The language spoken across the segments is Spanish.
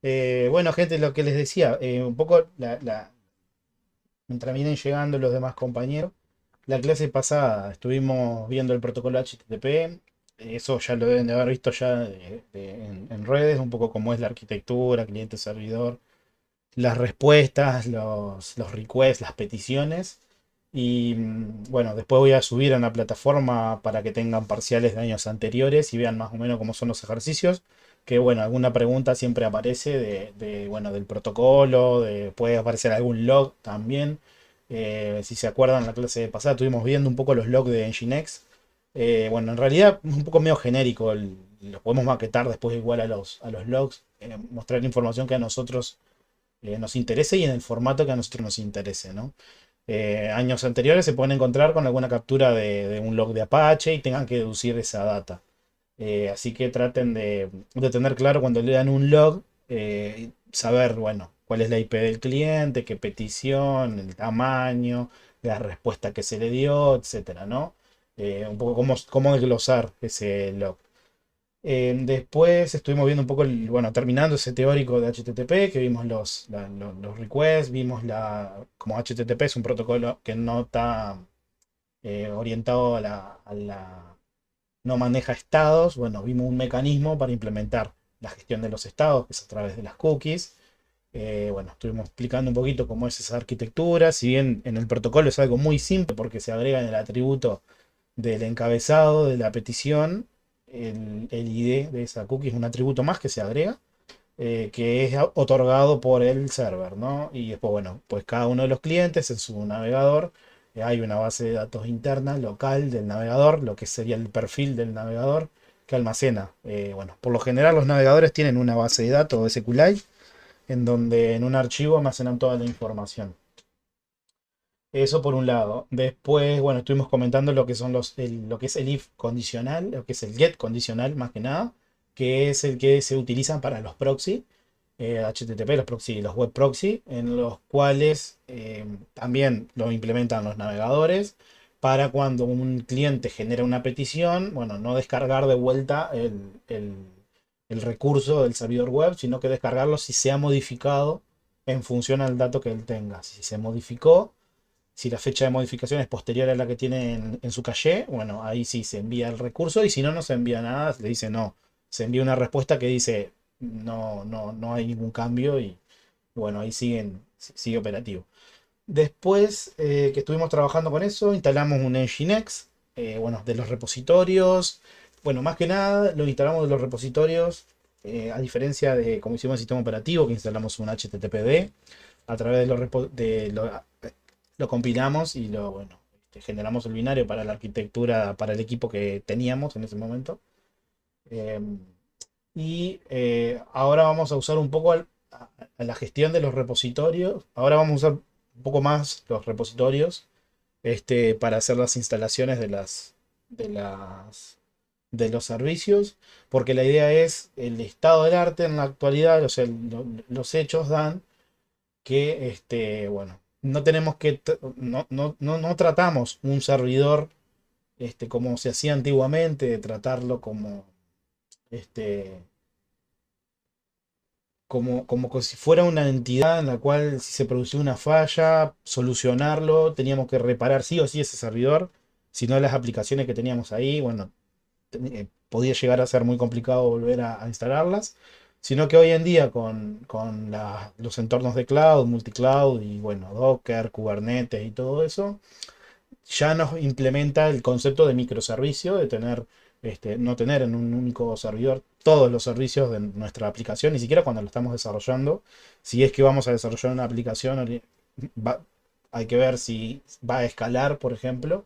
Bueno, gente, lo que les decía, un poco mientras vienen llegando los demás compañeros, la clase pasada estuvimos viendo el protocolo HTTP, eso ya lo deben de haber visto ya en redes, un poco cómo es la arquitectura, cliente-servidor, las respuestas, los requests, las peticiones. Y bueno, después voy a subir a una plataforma para que tengan parciales de años anteriores y vean más o menos cómo son los ejercicios. Que bueno, alguna pregunta siempre aparece bueno, del protocolo, puede aparecer algún log también. Si se acuerdan, la clase pasada estuvimos viendo un poco los logs de Nginx. Bueno, en realidad es un poco medio genérico, lo podemos maquetar después igual a los logs, mostrar información que a nosotros nos interese y en el formato que a nosotros nos interese, ¿no? Años anteriores se pueden encontrar con alguna captura de un log de Apache y tengan que deducir esa data. Así que traten de tener claro cuando le dan un log, saber, bueno, cuál es la IP del cliente, qué petición, el tamaño, la respuesta que se le dio, etcétera, ¿no? Un poco cómo desglosar ese log. Después estuvimos viendo un poco, bueno, terminando ese teórico de HTTP, que vimos los requests, vimos como HTTP es un protocolo que no está orientado no maneja estados. Bueno, vimos un mecanismo para implementar la gestión de los estados, que es a través de las cookies. Bueno, estuvimos explicando un poquito cómo es esa arquitectura, si bien en el protocolo es algo muy simple porque se agrega en el atributo del encabezado de la petición, el ID de esa cookie es un atributo más que se agrega, que es otorgado por el server, ¿no? Y después, bueno, pues cada uno de los clientes en su navegador, hay una base de datos interna, local del navegador, lo que sería el perfil del navegador, que almacena. Bueno, por lo general los navegadores tienen una base de datos SQLite, en donde en un archivo almacenan toda la información. Eso por un lado. Después, bueno, estuvimos comentando lo que son lo que es el if condicional, lo que es el get condicional más que nada, que es el que se utiliza para los proxy, HTTP, los proxy, los web proxy, en los cuales también lo implementan los navegadores para cuando un cliente genera una petición, bueno, no descargar de vuelta el recurso del servidor web, sino que descargarlo si se ha modificado en función al dato que él tenga. Si se modificó, si la fecha de modificación es posterior a la que tiene en su caché, bueno, ahí sí se envía el recurso y si no, no se envía nada, le dice no. Se envía una respuesta que dice no hay ningún cambio y bueno, ahí sigue operativo. Después que estuvimos trabajando con eso, instalamos un Nginx, bueno, de los repositorios. Bueno, más que nada lo instalamos de los repositorios, a diferencia de como hicimos el sistema operativo, que instalamos un HTTPD a través de lo compilamos y bueno, generamos el binario para la arquitectura, para el equipo que teníamos en ese momento. Eh, ahora vamos a usar un poco a la gestión de los repositorios. Ahora vamos a usar un poco más los repositorios para hacer las instalaciones de las, de los servicios, porque la idea es el estado del arte en la actualidad, o sea, los hechos dan que bueno, no tenemos que, no tratamos un servidor como se hacía antiguamente, de tratarlo este, como que si fuera una entidad en la cual si se producía una falla, solucionarlo, teníamos que reparar sí o sí ese servidor, si no las aplicaciones que teníamos ahí, bueno, podía llegar a ser muy complicado volver a instalarlas, sino que hoy en día con los entornos de cloud, multicloud y bueno, Docker, Kubernetes y todo eso, ya nos implementa el concepto de microservicio, de no tener en un único servidor todos los servicios de nuestra aplicación, ni siquiera cuando lo estamos desarrollando. Si es que vamos a desarrollar una aplicación, va- hay que ver si va a escalar, por ejemplo.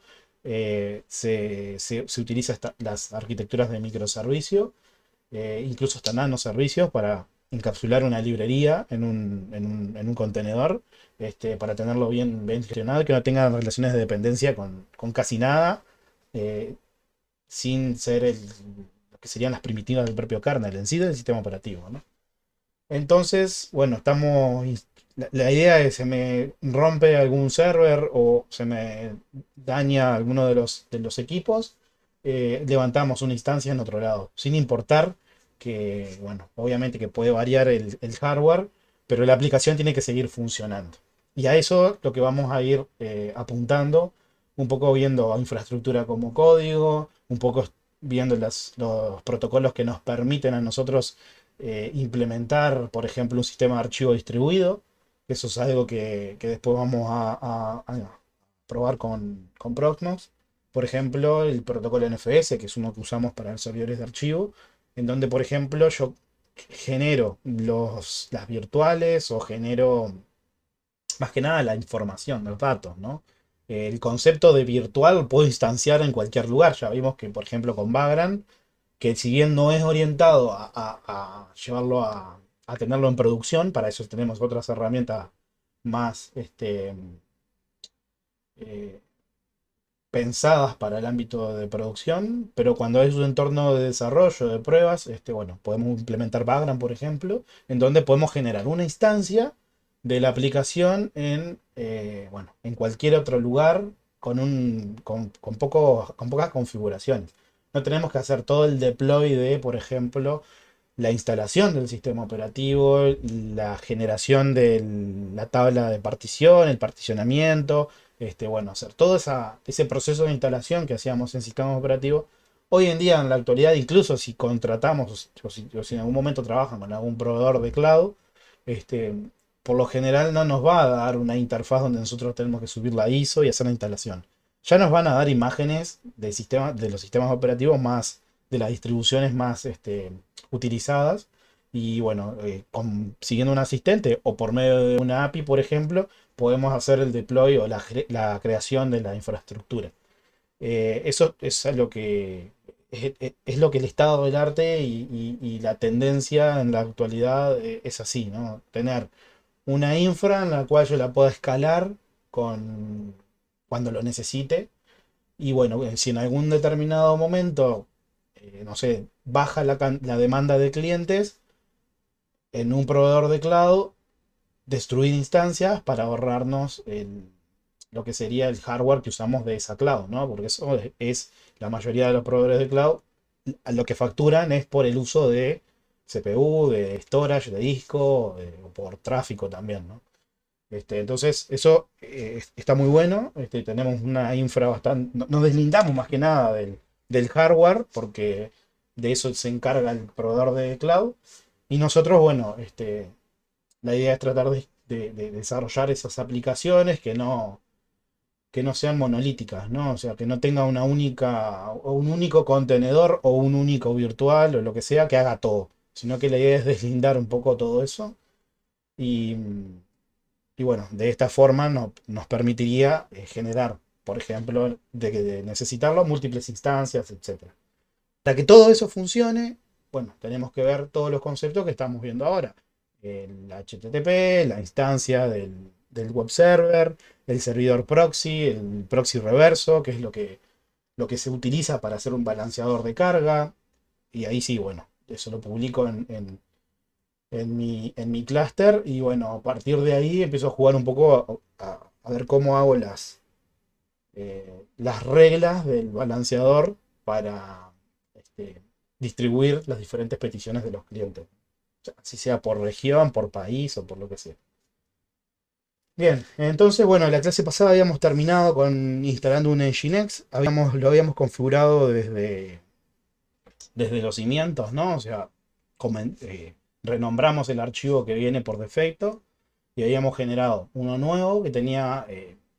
Se utiliza las arquitecturas de microservicio, incluso hasta nanoservicios para encapsular una librería en un contenedor, para tenerlo bien gestionado, que no tenga relaciones de dependencia con casi nada, eh, sin ser lo que serían las primitivas del propio kernel en sí del sistema operativo, ¿no? Entonces, bueno, la idea es, se me rompe algún server o se me daña alguno de los equipos, levantamos una instancia en otro lado, sin importar que, bueno, obviamente que puede variar el hardware, pero la aplicación tiene que seguir funcionando. Y a eso lo que vamos a ir apuntando, un poco viendo infraestructura como código, un poco viendo los protocolos que nos permiten a nosotros implementar, por ejemplo, un sistema de archivo distribuido. Eso es algo que después vamos a probar con Proxmox. Por ejemplo, el protocolo NFS, que es uno que usamos para los servidores de archivo, en donde, por ejemplo, yo genero las virtuales o genero más que nada la información, los datos, ¿no? El concepto de virtual lo puedo instanciar en cualquier lugar. Ya vimos que, por ejemplo, con Vagrant, que si bien no es orientado a llevarlo a tenerlo en producción, para eso tenemos otras herramientas más eh, pensadas para el ámbito de producción, pero cuando es un entorno de desarrollo, de pruebas, bueno, podemos implementar Vagrant, por ejemplo, en donde podemos generar una instancia de la aplicación bueno, en cualquier otro lugar con pocas configuraciones. No tenemos que hacer todo el deploy de, por ejemplo, la instalación del sistema operativo, la generación de la tabla de partición, el particionamiento, bueno, hacer todo ese proceso de instalación que hacíamos en sistemas operativos. Hoy en día, en la actualidad, incluso si contratamos o si en algún momento trabajan con algún proveedor de cloud, este, por lo general no nos va a dar una interfaz donde nosotros tenemos que subir la ISO y hacer la instalación. Ya nos van a dar imágenes de los sistemas operativos más, de las distribuciones más utilizadas. Y bueno, siguiendo un asistente o por medio de una API, por ejemplo, podemos hacer el deploy o la creación de la infraestructura. Eso es lo que es lo que el estado del arte y la tendencia en la actualidad es así, ¿no? Tener una infra en la cual yo la pueda escalar cuando lo necesite. Y bueno, si en algún determinado momento, no sé, baja la demanda de clientes en un proveedor de cloud, destruir instancias para ahorrarnos lo que sería el hardware que usamos de esa cloud, ¿no? Porque eso es la mayoría de los proveedores de cloud, lo que facturan es por el uso de CPU, de storage, de disco, o por tráfico también, ¿no? Entonces, eso está muy bueno. Tenemos una infra bastante. Nos deslindamos más que nada del hardware, porque de eso se encarga el proveedor de cloud. Y nosotros, bueno, la idea es tratar de desarrollar esas aplicaciones que no sean monolíticas, ¿no? O sea, que no tenga una única, o un único contenedor o un único virtual o lo que sea que haga todo. Sino que la idea es deslindar un poco todo eso. Y, y bueno, de esta forma nos permitiría generar, por ejemplo, de necesitarlo, múltiples instancias, etcétera. Para que todo eso funcione, bueno, tenemos que ver todos los conceptos que estamos viendo ahora. El HTTP, la instancia del web server, el servidor proxy, el proxy reverso, que es lo que se utiliza para hacer un balanceador de carga. Y ahí sí, bueno, eso lo publico en mi clúster. Y bueno, a partir de ahí empiezo a jugar un poco a ver cómo hago las reglas del balanceador para distribuir las diferentes peticiones de los clientes. O sea, así sea por región, por país o por lo que sea. Bien, entonces, bueno, la clase pasada habíamos terminado con instalando un Nginx. Lo habíamos configurado desde los cimientos, ¿no? O sea, renombramos el archivo que viene por defecto y habíamos generado uno nuevo que tenía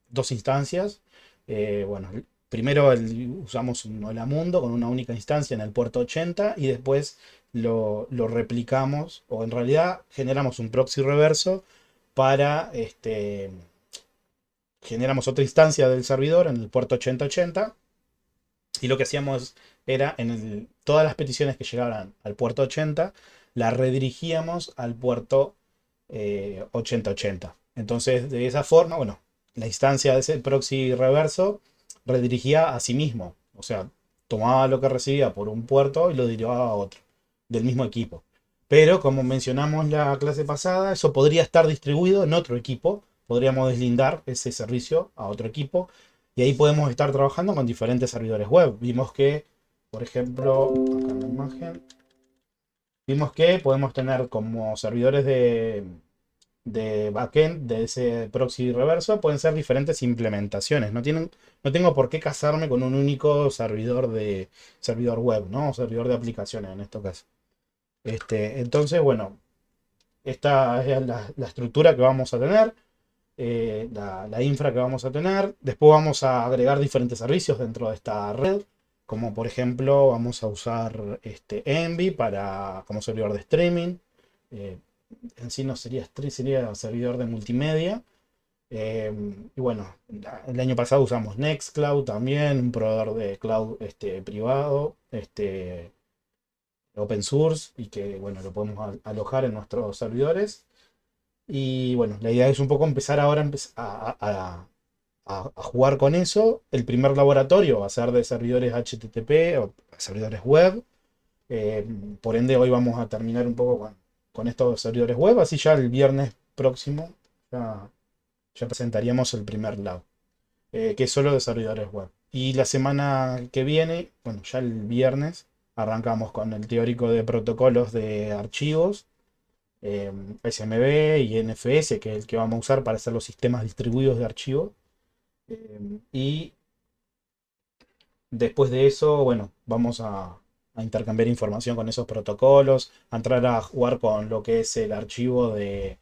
dos instancias. Bueno, primero usamos un Hola Mundo con una única instancia en el puerto 80 y después lo replicamos, o en realidad generamos un proxy reverso para generamos otra instancia del servidor en el puerto 8080 y lo que hacíamos era todas las peticiones que llegaban al puerto 80 las redirigíamos al puerto 8080. Entonces, de esa forma, bueno, la instancia de ese proxy reverso redirigía a sí mismo. O sea, tomaba lo que recibía por un puerto y lo derivaba a otro, del mismo equipo. Pero, como mencionamos la clase pasada, eso podría estar distribuido en otro equipo. Podríamos deslindar ese servicio a otro equipo. Y ahí podemos estar trabajando con diferentes servidores web. Vimos que, por ejemplo, acá en la imagen, Vimos que podemos tener como servidores de backend de ese proxy reverso, pueden ser diferentes implementaciones. No tengo por qué casarme con un único servidor web, ¿no? O servidor de aplicaciones en este caso. Entonces, bueno, esta es la estructura que vamos a tener, la infra que vamos a tener. Después vamos a agregar diferentes servicios dentro de esta red, como por ejemplo vamos a usar Envy como servidor de streaming. Eh, en sí no sería stream, sería servidor de multimedia. Y bueno, el año pasado usamos Nextcloud también, un proveedor de cloud privado, open source, y que bueno, lo podemos alojar en nuestros servidores. Y bueno, la idea es un poco empezar ahora a jugar con eso. El primer laboratorio va a ser de servidores HTTP o servidores web. Eh, por ende, hoy vamos a terminar un poco con estos servidores web. Así ya el viernes próximo ya, ya presentaríamos el primer lab, que es solo de servidores web. Y la semana que viene, bueno, ya el viernes, arrancamos con el teórico de protocolos de archivos, SMB y NFS, que es el que vamos a usar para hacer los sistemas distribuidos de archivos. Y después de eso, bueno, vamos a intercambiar información con esos protocolos, a entrar a jugar con lo que es el archivo de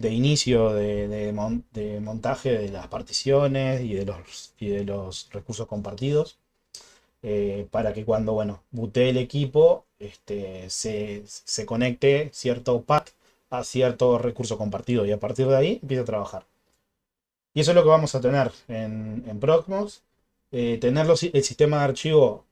inicio de montaje de las particiones y de los recursos compartidos, para que cuando, bueno, bootee el equipo, se conecte cierto path a cierto recurso compartido y a partir de ahí empiece a trabajar. Y eso es lo que vamos a tener en Proxmox. Tener el sistema de archivo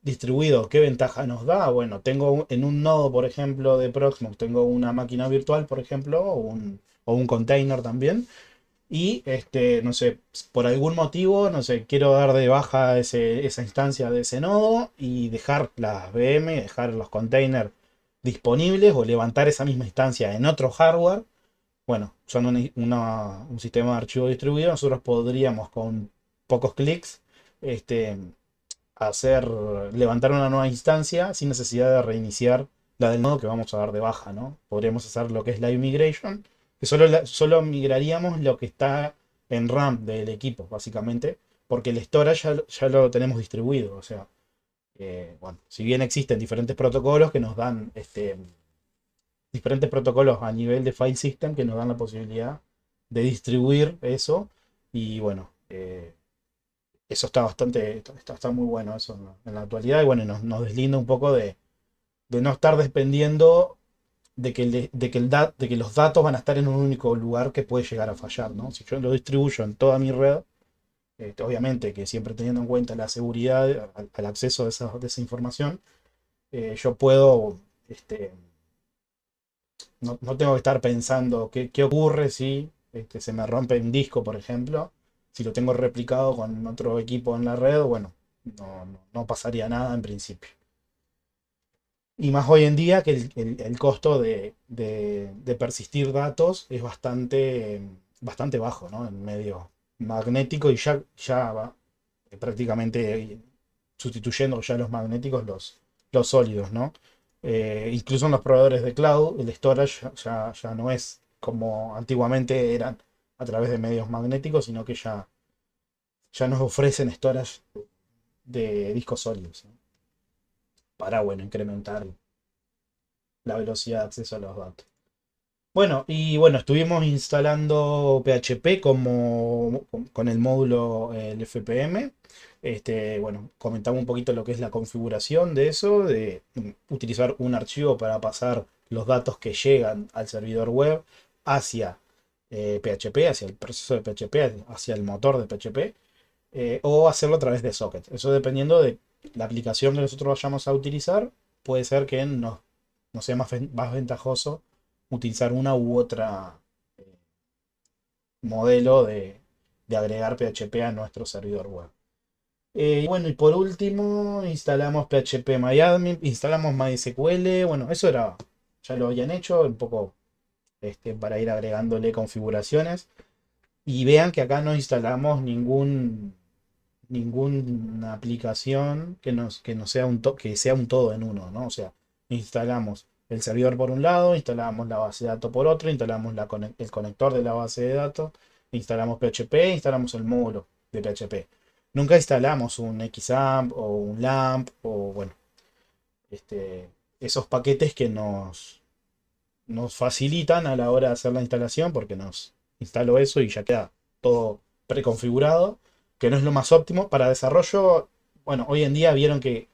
distribuido, ¿qué ventaja nos da? Bueno, en un nodo, por ejemplo, de Proxmox, tengo una máquina virtual, por ejemplo, o un container también. Y, no sé, por algún motivo, no sé, quiero dar de baja esa instancia de ese nodo y dejar las VM, dejar los containers disponibles o levantar esa misma instancia en otro hardware. Bueno, usando un sistema de archivo distribuido, nosotros podríamos con pocos clics este, levantar una nueva instancia sin necesidad de reiniciar la del nodo que vamos a dar de baja, ¿no? Podríamos hacer lo que es live migration, que solo migraríamos lo que está en RAM del equipo, básicamente, porque el storage ya lo tenemos distribuido. O sea, bueno, si bien existen diferentes protocolos a nivel de file system que nos dan la posibilidad de distribuir eso. Y bueno, eso está muy bueno eso en la actualidad. Y bueno, nos deslinda un poco de no estar dependiendo de que los datos van a estar en un único lugar que puede llegar a fallar, ¿no? Si yo lo distribuyo en toda mi red, obviamente que siempre teniendo en cuenta la seguridad al acceso de esa información, yo puedo, este, no tengo que estar pensando qué ocurre si se me rompe un disco, por ejemplo. Si lo tengo replicado con otro equipo en la red, bueno, no pasaría nada en principio. Y más hoy en día que el costo de persistir datos es bastante bajo, ¿no? En medio magnético y ya va prácticamente sustituyendo ya los magnéticos, los sólidos, ¿no? Incluso en los proveedores de cloud, el storage ya no es como antiguamente eran a través de medios magnéticos, sino que ya nos ofrecen storage de discos sólidos, ¿no? Para, bueno, incrementar la velocidad de acceso a los datos. Bueno, y bueno, estuvimos instalando PHP con el módulo el FPM. Bueno, comentamos un poquito lo que es la configuración de eso, de utilizar un archivo para pasar los datos que llegan al servidor web hacia PHP, hacia el proceso de PHP, hacia el motor de PHP, o hacerlo a través de sockets. Eso dependiendo de la aplicación que nosotros vayamos a utilizar, puede ser que nos sea más ventajoso utilizar una u otra modelo de agregar PHP a nuestro servidor web. Y bueno, y por último, instalamos PHP instalamos MySQL. Bueno, eso ya lo habían hecho, un poco para ir agregándole configuraciones. Y vean que acá no instalamos ninguna aplicación que sea un todo en uno, ¿no? O sea, instalamos el servidor por un lado, instalamos la base de datos por otro, instalamos el conector de la base de datos, instalamos PHP, instalamos el módulo de PHP. Nunca instalamos un XAMPP o un LAMP o bueno, este, esos paquetes que nos facilitan a la hora de hacer la instalación porque nos instalo eso y ya queda todo preconfigurado, que no es lo más óptimo. Para desarrollo, bueno, hoy en día vieron que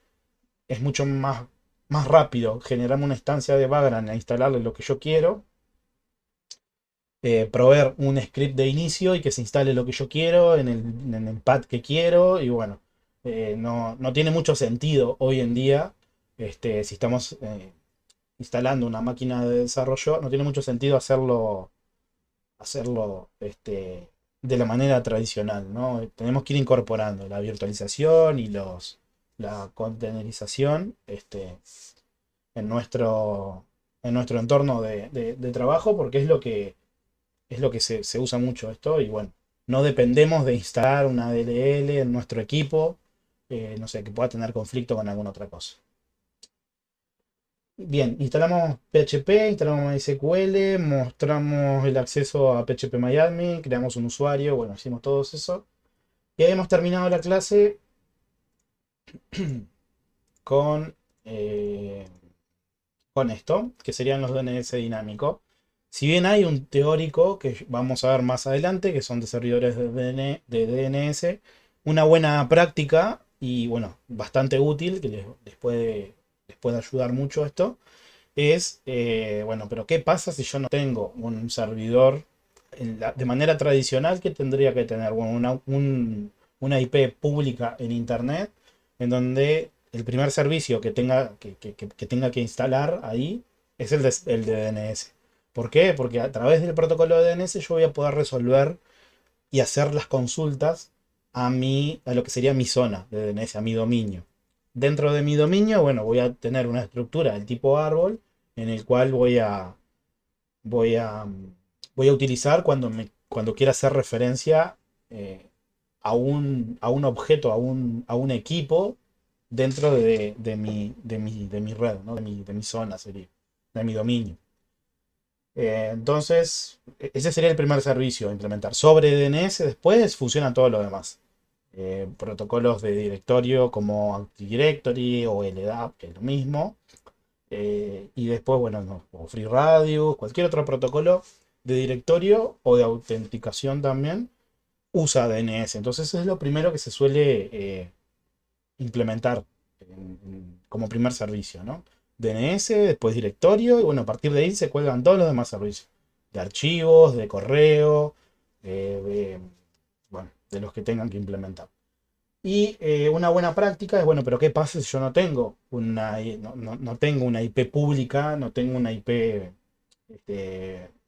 es mucho más rápido generarme una instancia de Vagrant e instalarle lo que yo quiero, proveer un script de inicio y que se instale lo que yo quiero en el pad que quiero y bueno, no tiene mucho sentido hoy en día, si estamos instalando una máquina de desarrollo, no tiene mucho sentido hacerlo de la manera tradicional, ¿no? Tenemos que ir incorporando la virtualización y la containerización en nuestro entorno de trabajo, porque es lo que se usa mucho esto, y bueno, no dependemos de instalar una DLL en nuestro equipo, no sé, que pueda tener conflicto con alguna otra cosa. Bien, instalamos PHP, instalamos MySQL, mostramos el acceso a PHP creamos un usuario, bueno, hicimos todo eso. Y ahí hemos terminado la clase con, eh, con esto, que serían los DNS dinámicos. Si bien hay un teórico que vamos a ver más adelante, que son de servidores de DNS, una buena práctica y bueno, bastante útil, que les puede ayudar mucho esto, es, bueno, pero ¿qué pasa si yo no tengo un servidor de manera tradicional que tendría que tener? Bueno, una IP pública en Internet, en donde el primer servicio que tenga que instalar ahí es el de DNS. ¿Por qué? Porque a través del protocolo de DNS yo voy a poder resolver y hacer las consultas a lo que sería mi zona de DNS, a mi dominio. Dentro de mi dominio, bueno, voy a tener una estructura del tipo árbol en el cual voy a, voy a utilizar cuando quiera hacer referencia a un objeto, a un equipo dentro de mi red, ¿no? De mi zona, sería, de mi dominio. Entonces, ese sería el primer servicio a implementar. Sobre DNS después funciona todo lo demás. Protocolos de directorio como Active Directory o LDAP, que es lo mismo. Y después, bueno, no, o Free Radius, cualquier otro protocolo de directorio o de autenticación también usa DNS. Entonces es lo primero que se suele implementar como primer servicio, ¿no? DNS, después directorio, y bueno, a partir de ahí se cuelgan todos los demás servicios. De archivos, de correo, bueno, de los que tengan que implementar. Y una buena práctica es, bueno, pero ¿qué pasa si yo no tengo una IP pública, no tengo una IP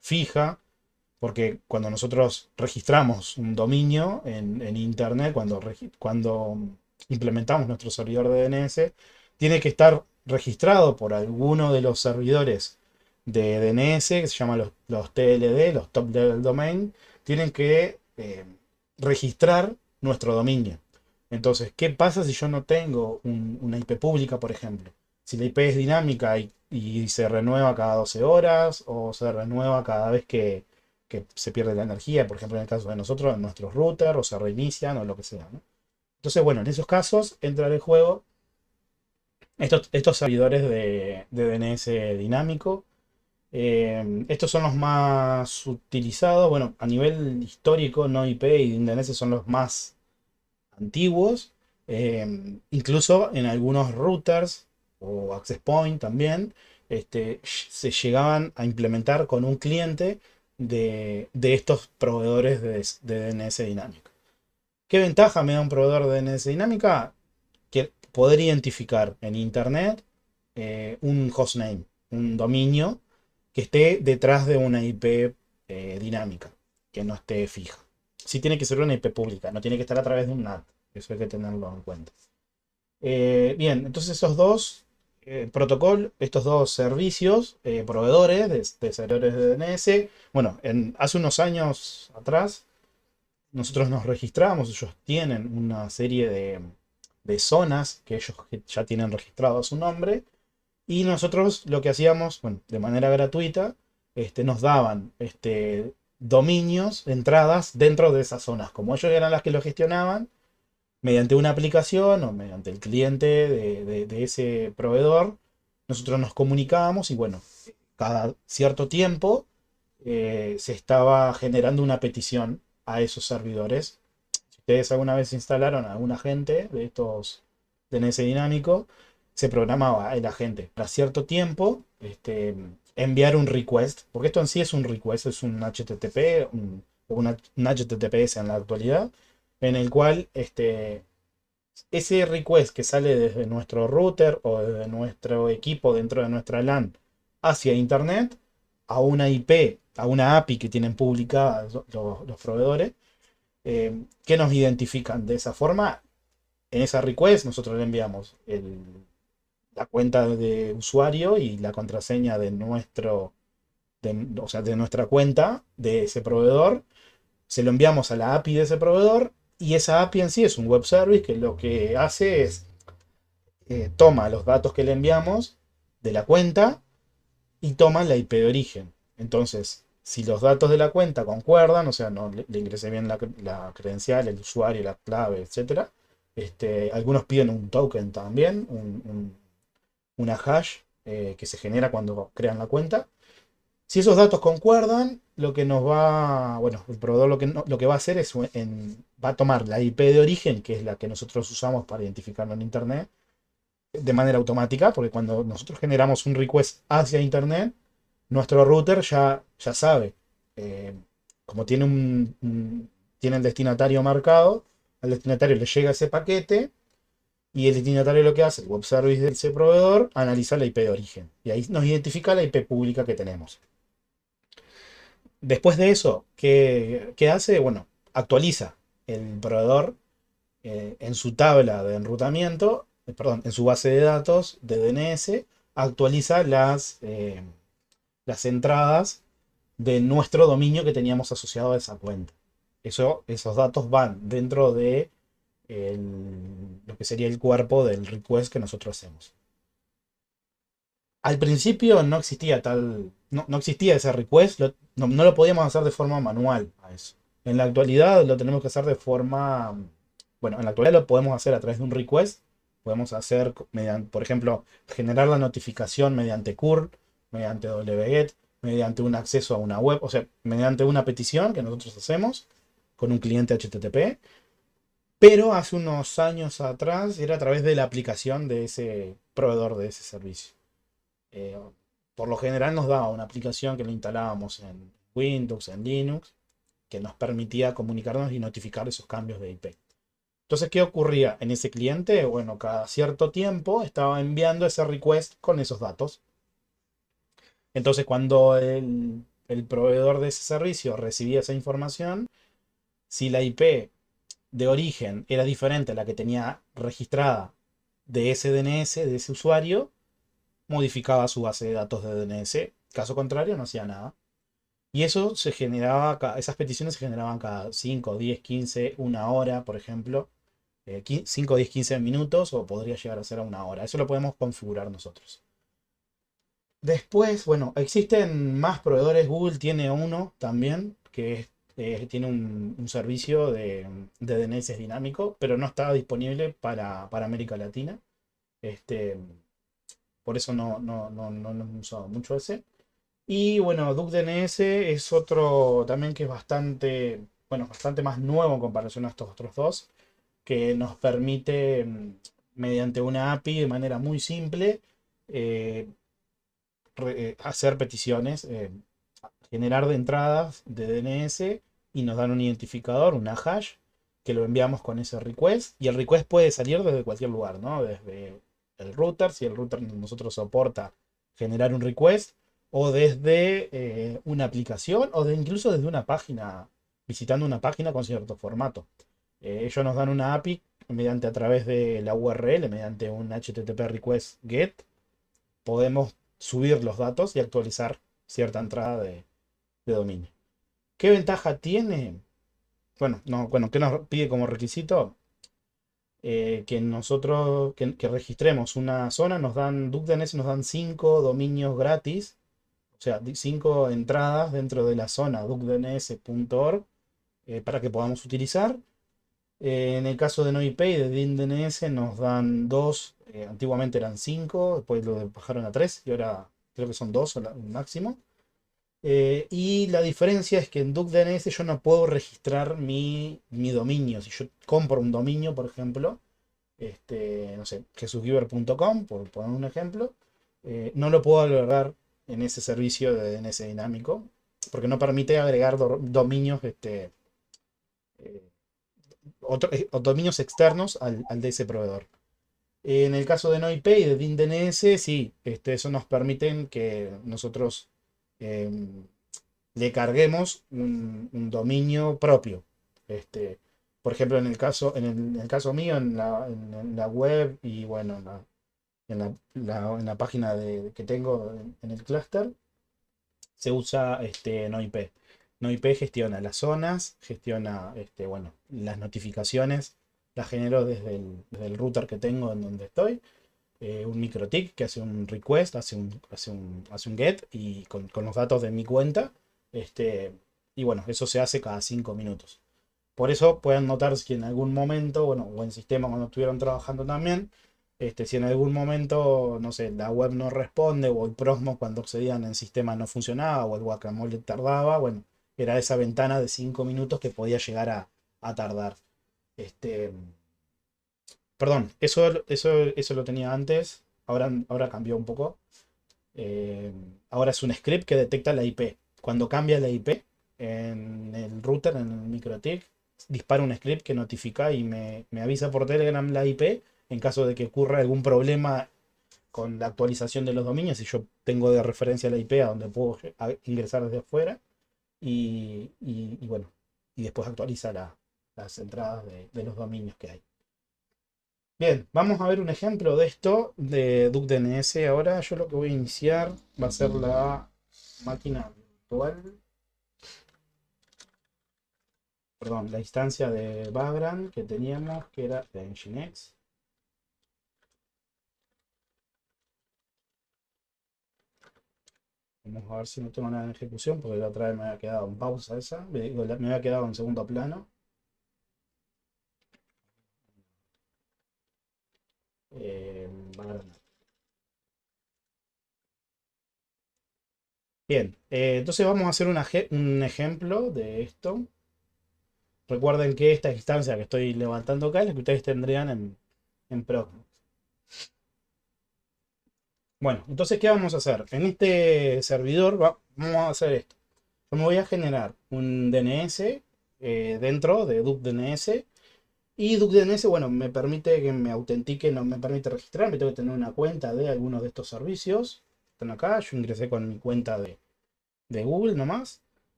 fija? Porque cuando nosotros registramos un dominio en Internet, cuando implementamos nuestro servidor de DNS, tiene que estar registrado por alguno de los servidores de DNS, que se llaman los TLD, los Top Level Domain, tienen que registrar nuestro dominio. Entonces, ¿qué pasa si yo no tengo una IP pública, por ejemplo? Si la IP es dinámica y se renueva cada 12 horas o se renueva cada vez que se pierde la energía, por ejemplo, en el caso de nosotros, en nuestros routers, o se reinician, o lo que sea, ¿no? Entonces, bueno, en esos casos entra en el juego estos servidores de DNS dinámico. Estos son los más utilizados. Bueno, a nivel histórico, no IP y DNS son los más antiguos. Incluso en algunos routers o access point también se llegaban a implementar con un cliente de estos proveedores de DNS dinámica. ¿Qué ventaja me da un proveedor de DNS dinámica? Que poder identificar en Internet un hostname, un dominio que esté detrás de una IP dinámica, que no esté fija. Sí tiene que ser una IP pública, no tiene que estar a través de un NAT. Eso hay que tenerlo en cuenta. Bien, entonces esos dos protocolos, estos dos servicios, proveedores de servidores de DNS, bueno, hace unos años atrás nosotros nos registramos, ellos tienen una serie de zonas que ellos ya tienen registrado a su nombre Y nosotros lo que hacíamos, bueno, de manera gratuita, nos daban dominios, entradas dentro de esas zonas. Como ellos eran las que lo gestionaban, mediante una aplicación o mediante el cliente de ese proveedor, nosotros nos comunicábamos y bueno, cada cierto tiempo se estaba generando una petición a esos servidores. Si ustedes alguna vez instalaron a un agente de estos DNS dinámico, se programaba el agente para cierto tiempo enviar un request, porque esto en sí es un request, es un HTTP, un HTTPS en la actualidad, en el cual ese request que sale desde nuestro router o desde nuestro equipo dentro de nuestra LAN hacia Internet, a una IP, a una API que tienen publicada los proveedores, que nos identifican de esa forma. En esa request nosotros le enviamos la cuenta de usuario y la contraseña de o sea, de nuestra cuenta de ese proveedor. Se lo enviamos a la API de ese proveedor y esa API en sí es un web service que lo que hace es toma los datos que le enviamos de la cuenta y toma la IP de origen. Entonces, si los datos de la cuenta concuerdan, o sea, no le ingresé bien la credencial, el usuario, la clave, etcétera. Algunos piden un token también, una hash que se genera cuando crean la cuenta. Si esos datos concuerdan, lo que nos va, bueno, el proveedor lo que va a hacer es va a tomar la IP de origen, que es la que nosotros usamos para identificarlo en Internet, de manera automática, porque cuando nosotros generamos un request hacia Internet, nuestro router ya sabe, eh, como tiene el destinatario marcado, al destinatario le llega ese paquete y el destinatario lo que hace, el web service de ese proveedor, analiza la IP de origen y ahí nos identifica la IP pública que tenemos. Después de eso, ¿qué hace? Bueno, actualiza el proveedor en su tabla de enrutamiento, perdón, en su base de datos de DNS, actualiza las entradas de nuestro dominio que teníamos asociado a esa cuenta. Esos datos van dentro de lo que sería el cuerpo del request que nosotros hacemos. Al principio no existía no existía ese request, no lo podíamos hacer de forma manual a eso. En la actualidad lo tenemos que hacer de forma, bueno, en la actualidad lo podemos hacer a través de un request, podemos hacer, mediante, por ejemplo, generar la notificación mediante curl, mediante wget, mediante un acceso a una web, o sea, mediante una petición que nosotros hacemos con un cliente HTTP, pero hace unos años atrás era a través de la aplicación de ese proveedor de ese servicio. Eh, por lo general nos daba una aplicación que lo instalábamos en Windows, en Linux, que nos permitía comunicarnos y notificar esos cambios de IP. Entonces, ¿qué ocurría en ese cliente? Bueno, cada cierto tiempo estaba enviando ese request con esos datos. Entonces, cuando el proveedor de ese servicio recibía esa información, si la IP de origen era diferente a la que tenía registrada de ese DNS, de ese usuario, modificaba su base de datos de DNS. Caso contrario, no hacía nada. Y eso se generaba, esas peticiones se generaban cada 5, 10, 15, una hora, por ejemplo. 5, 10, 15 minutos o podría llegar a ser a una hora. Eso lo podemos configurar nosotros. Después, bueno, existen más proveedores. Google tiene uno también tiene un servicio de DNS dinámico, pero no está disponible para América Latina. Este, por eso no hemos usado mucho ese. Y bueno, DuckDNS es otro también que es bastante, bueno, bastante más nuevo en comparación a estos otros dos, que nos permite, mediante una API de manera muy simple, eh, hacer peticiones, generar de entradas de DNS y nos dan un identificador, una hash, que lo enviamos con ese request y el request puede salir desde cualquier lugar, ¿no? Desde el router, si el router nosotros soporta generar un request, o desde una aplicación, o incluso desde una página, visitando una página con cierto formato. Ellos nos dan una API mediante a través de la URL, mediante un HTTP request GET, podemos subir los datos y actualizar cierta entrada de dominio. ¿Qué ventaja tiene? Bueno, no, bueno, ¿qué nos pide como requisito? que nosotros que registremos una zona, nos dan, DuckDNS nos dan 5 dominios gratis, o sea, 5 entradas dentro de la zona duckdns.org para que podamos utilizar. En el caso de NoIP y de DynDNS nos dan 2, antiguamente eran 5, después lo bajaron a 3 y ahora creo que son 2 el máximo. Y la diferencia es que en DuckDNS yo no puedo registrar mi dominio. Si yo compro un dominio, por ejemplo, no sé, jesusgiver.com, por poner un ejemplo, no lo puedo agregar en ese servicio de DNS dinámico, porque no permite agregar dominios, eh, o dominios externos al de ese proveedor. En el caso de NoIP y de DynDNS, sí, eso nos permite que nosotros em, le carguemos un dominio propio. Este, por ejemplo, en el caso mío, en la web y bueno, en la página que tengo en el clúster, se usa NoIP. NoIP gestiona las zonas, gestiona bueno, las notificaciones, las genero desde el router que tengo en donde estoy. Un microtik que hace un request, hace un get y con los datos de mi cuenta. Este, y bueno, eso se hace cada 5 minutos. Por eso pueden notar que en algún momento, bueno, o en sistema cuando estuvieron trabajando también, si en algún momento, no sé, la web no responde o el Prosmo cuando accedían en sistema no funcionaba o el guacamole tardaba, bueno, era esa ventana de 5 minutos que podía llegar a tardar. Este, Perdón, eso lo tenía antes, ahora cambió un poco. Eh, Ahora es un script que detecta la IP. Cuando cambia la IP en el router, en el MikroTik, dispara un script que notifica y me avisa por Telegram la IP en caso de que ocurra algún problema con la actualización de los dominios. Y yo tengo de referencia la IP a donde puedo ingresar desde afuera. Y bueno, y después actualiza las entradas de los dominios que hay. Bien, vamos a ver un ejemplo de esto de DuckDNS. Ahora yo lo que voy a iniciar va a ser la máquina virtual, perdón, la instancia de Vagrant que teníamos, que era de Nginx. Vamos a ver si no tengo nada en ejecución, porque la otra vez me había quedado en pausa esa, me había quedado en segundo plano. Vagrant. Bien, entonces vamos a hacer un ejemplo de esto. Recuerden que esta instancia que estoy levantando acá es la que ustedes tendrían en Proxmox. Bueno, entonces, ¿qué vamos a hacer? En este servidor vamos a hacer esto. Yo me voy a generar un DNS dentro de DuckDNS. Y DuckDNS, bueno, me permite que me autentique, no me permite registrarme. Tengo que tener una cuenta de algunos de estos servicios. Están acá, yo ingresé con mi cuenta de Google nomás.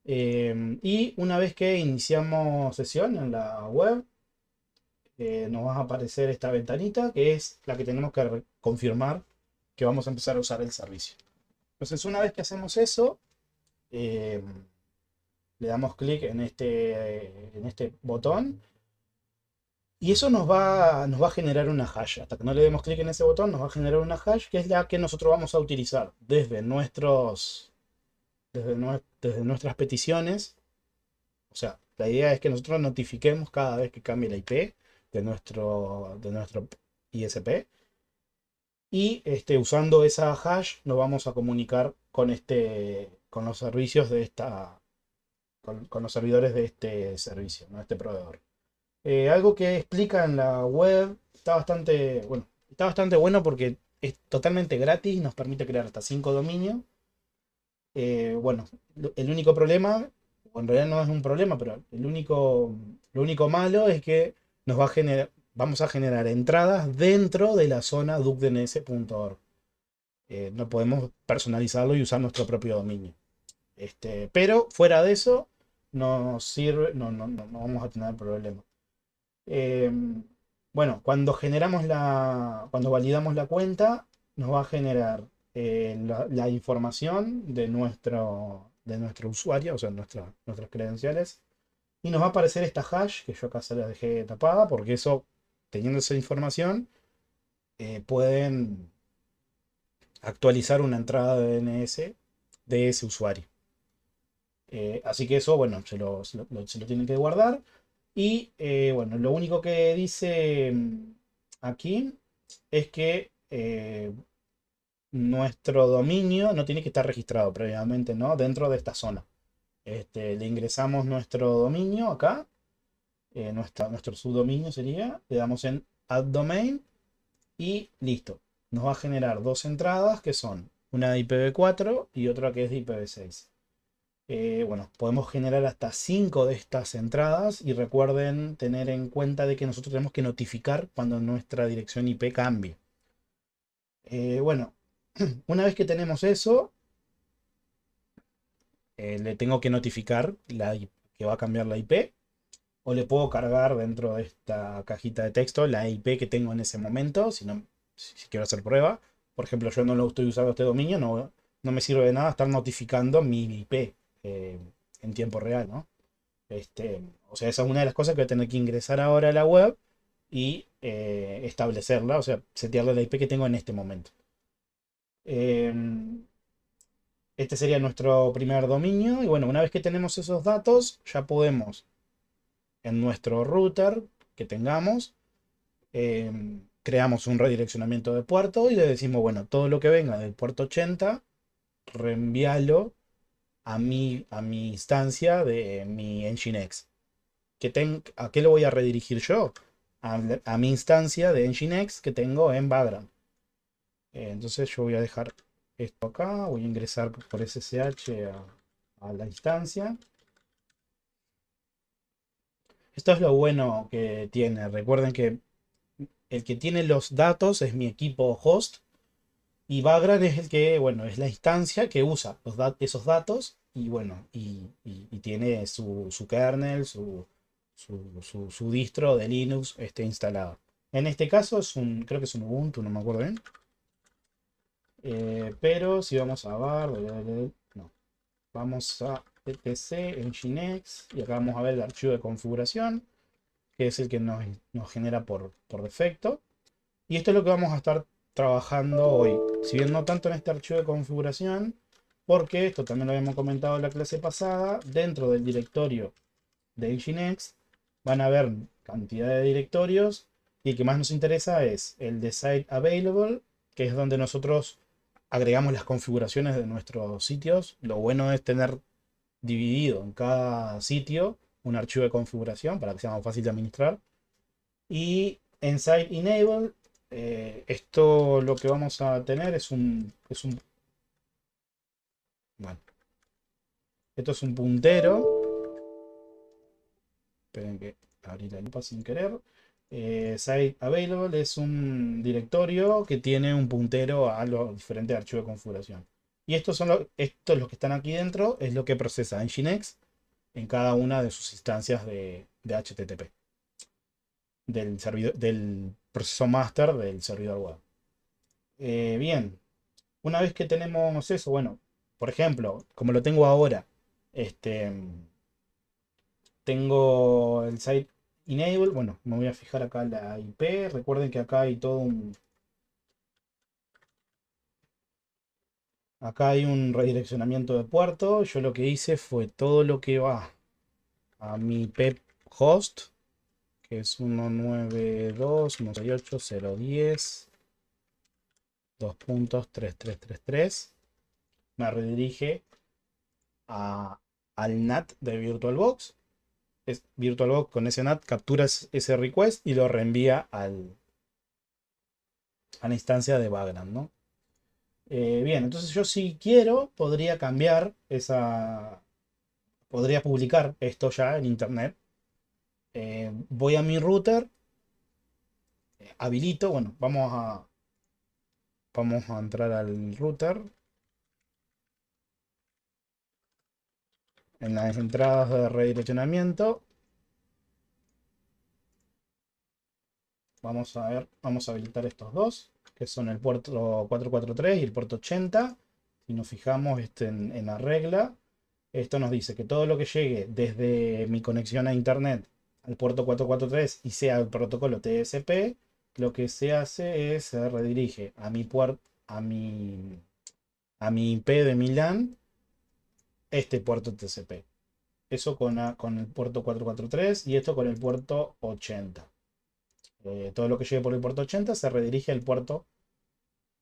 Y una vez que iniciamos sesión en la web, nos va a aparecer esta ventanita que es la que tenemos que confirmar que vamos a empezar a usar el servicio. Entonces, una vez que hacemos eso, eh, le damos clic en este botón y eso nos va a generar una hash. Hasta que no le demos clic en ese botón, nos va a generar una hash que es la que nosotros vamos a utilizar desde nuestras peticiones. O sea, la idea es que nosotros notifiquemos cada vez que cambie la IP de nuestro ISP. Y usando esa hash nos vamos a comunicar con los servicios con los servidores de este servicio, ¿no? Este proveedor. Algo que explica en la web está bastante bueno porque es totalmente gratis, nos permite crear hasta 5 dominios. Bueno, el único problema, o en realidad no es un problema, pero lo único malo es que vamos a generar entradas dentro de la zona duckdns.org. No podemos personalizarlo y usar nuestro propio dominio. Pero fuera de eso, nos sirve, no vamos a tener problema. Eh, bueno, cuando validamos la cuenta, nos va a generar la información de nuestro usuario, o sea, nuestras credenciales. Y nos va a aparecer esta hash, que yo acá se la dejé tapada, porque eso teniendo esa información, pueden actualizar una entrada de DNS de ese usuario. Así que eso, bueno, se lo tienen que guardar. Y bueno, lo único que dice aquí es que nuestro dominio no tiene que estar registrado previamente, ¿no? Dentro de esta zona. Le ingresamos nuestro dominio acá, nuestro subdominio sería, le damos en Add Domain y listo. Nos va a generar dos entradas que son una de IPv4 y otra que es de IPv6. Bueno, podemos generar hasta 5 de estas entradas y recuerden tener en cuenta de que nosotros tenemos que notificar cuando nuestra dirección IP cambie. Bueno, una vez que tenemos eso, le tengo que notificar que va a cambiar la IP o le puedo cargar dentro de esta cajita de texto la IP que tengo en ese momento, si quiero hacer prueba. Por ejemplo, yo no lo estoy usando este dominio, no me sirve de nada estar notificando mi IP en tiempo real, ¿no? O sea, esa es una de las cosas que voy a tener que ingresar ahora a la web y establecerla, o sea, setearle la IP que tengo en este momento. Este sería nuestro primer dominio y bueno, una vez que tenemos esos datos, ya podemos en nuestro router que tengamos, creamos un redireccionamiento de puerto y le decimos, bueno, todo lo que venga del puerto 80, reenvíalo a mi instancia de mi Nginx. ¿A qué lo voy a redirigir yo? A mi instancia de Nginx que tengo en Vagrant. Entonces yo voy a dejar esto acá, voy a ingresar por SSH a la instancia. Esto es lo bueno que tiene. Recuerden que el que tiene los datos es mi equipo host y Vagrant es el que, bueno, es la instancia que usa esos datos y bueno, y tiene su kernel, su distro de Linux instalado. En este caso creo que es un Ubuntu, no me acuerdo bien. Pero si vamos a var, no, vamos a etc, nginx y acá vamos a ver el archivo de configuración, que es el que nos genera por defecto. Y esto es lo que vamos a estar trabajando hoy. Si bien no tanto en este archivo de configuración, porque esto también lo habíamos comentado en la clase pasada, dentro del directorio de Nginx van a haber cantidad de directorios y el que más nos interesa es el de Site Available, que es donde nosotros agregamos las configuraciones de nuestros sitios. Lo bueno es tener dividido en cada sitio un archivo de configuración para que sea más fácil de administrar. Y en Site Enable, esto lo que vamos a tener bueno, esto es un puntero. Esperen que abrí la lupa sin querer. Site Available es un directorio que tiene un puntero a los diferentes archivos de configuración. Y estos los que están aquí dentro, es lo que procesa Nginx en cada una de sus instancias de HTTP. Del proceso master del servidor web. Bien, una vez que tenemos eso, bueno, por ejemplo, como lo tengo ahora, este, tengo el site enable, bueno, me voy a fijar acá la IP, recuerden que acá hay un redireccionamiento de puerto, yo lo que hice fue todo lo que va a mi IP host, que es 192.168.010.2.3333, me redirige al NAT de VirtualBox. VirtualBox con ese NAT captura ese request y lo reenvía a la instancia de Vagrant, ¿no? Bien, entonces yo si quiero podría podría publicar esto ya en internet. Voy a mi router, habilito, bueno, vamos a entrar al router. En las entradas de redireccionamiento vamos a habilitar estos dos, que son el puerto 443 y el puerto 80. Si nos fijamos en la regla, esto nos dice que todo lo que llegue desde mi conexión a internet al puerto 443 y sea el protocolo TCP, lo que se hace es se redirige a mi puerto, a mi, a mi IP de mi LAN, este puerto TCP. Eso con el puerto 443 y esto con el puerto 80. Todo lo que llegue por el puerto 80 se redirige al puerto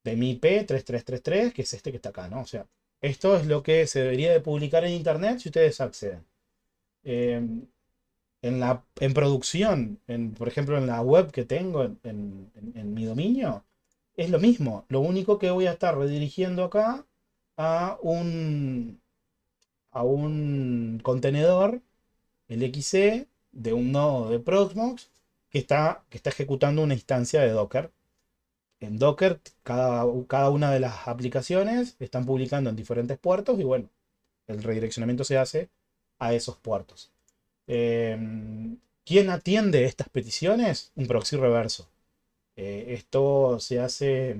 de mi IP 3333, que es este que está acá, ¿no? O sea, esto es lo que se debería de publicar en internet si ustedes acceden. Eh, en producción, por ejemplo, en la web que tengo en mi dominio, es lo mismo. Lo único que voy a estar redirigiendo acá a un contenedor, el XC, de un nodo de Proxmox que está ejecutando una instancia de Docker. En Docker, cada una de las aplicaciones están publicando en diferentes puertos y bueno, el redireccionamiento se hace a esos puertos. ¿Quién atiende estas peticiones? Un proxy reverso. Esto se hace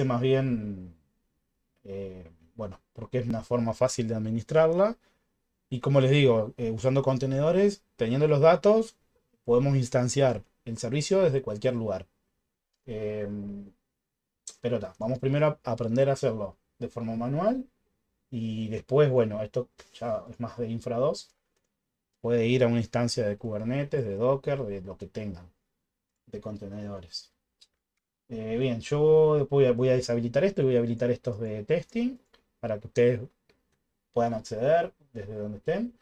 más bien, bueno, porque es una forma fácil de administrarla. Y como les digo, usando contenedores, teniendo los datos, podemos instanciar el servicio desde cualquier lugar. Eh, pero vamos primero a aprender a hacerlo de forma manual y después, bueno, esto ya es más de Infra 2. Puede ir a una instancia de Kubernetes, de Docker, de lo que tengan, de contenedores. Bien, yo voy a deshabilitar esto y voy a habilitar estos de testing para que ustedes puedan acceder desde donde estén.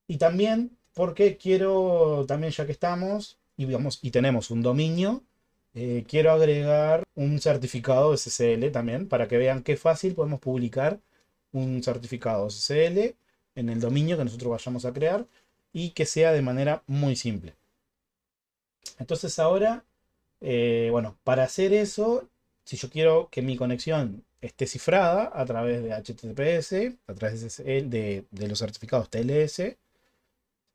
Y también porque quiero, también ya que estamos y tenemos un dominio, quiero agregar un certificado SSL también para que vean qué fácil podemos publicar un certificado SSL en el dominio que nosotros vayamos a crear y que sea de manera muy simple. Entonces ahora, bueno, para hacer eso, si yo quiero que mi conexión esté cifrada a través de HTTPS, a través de los certificados TLS,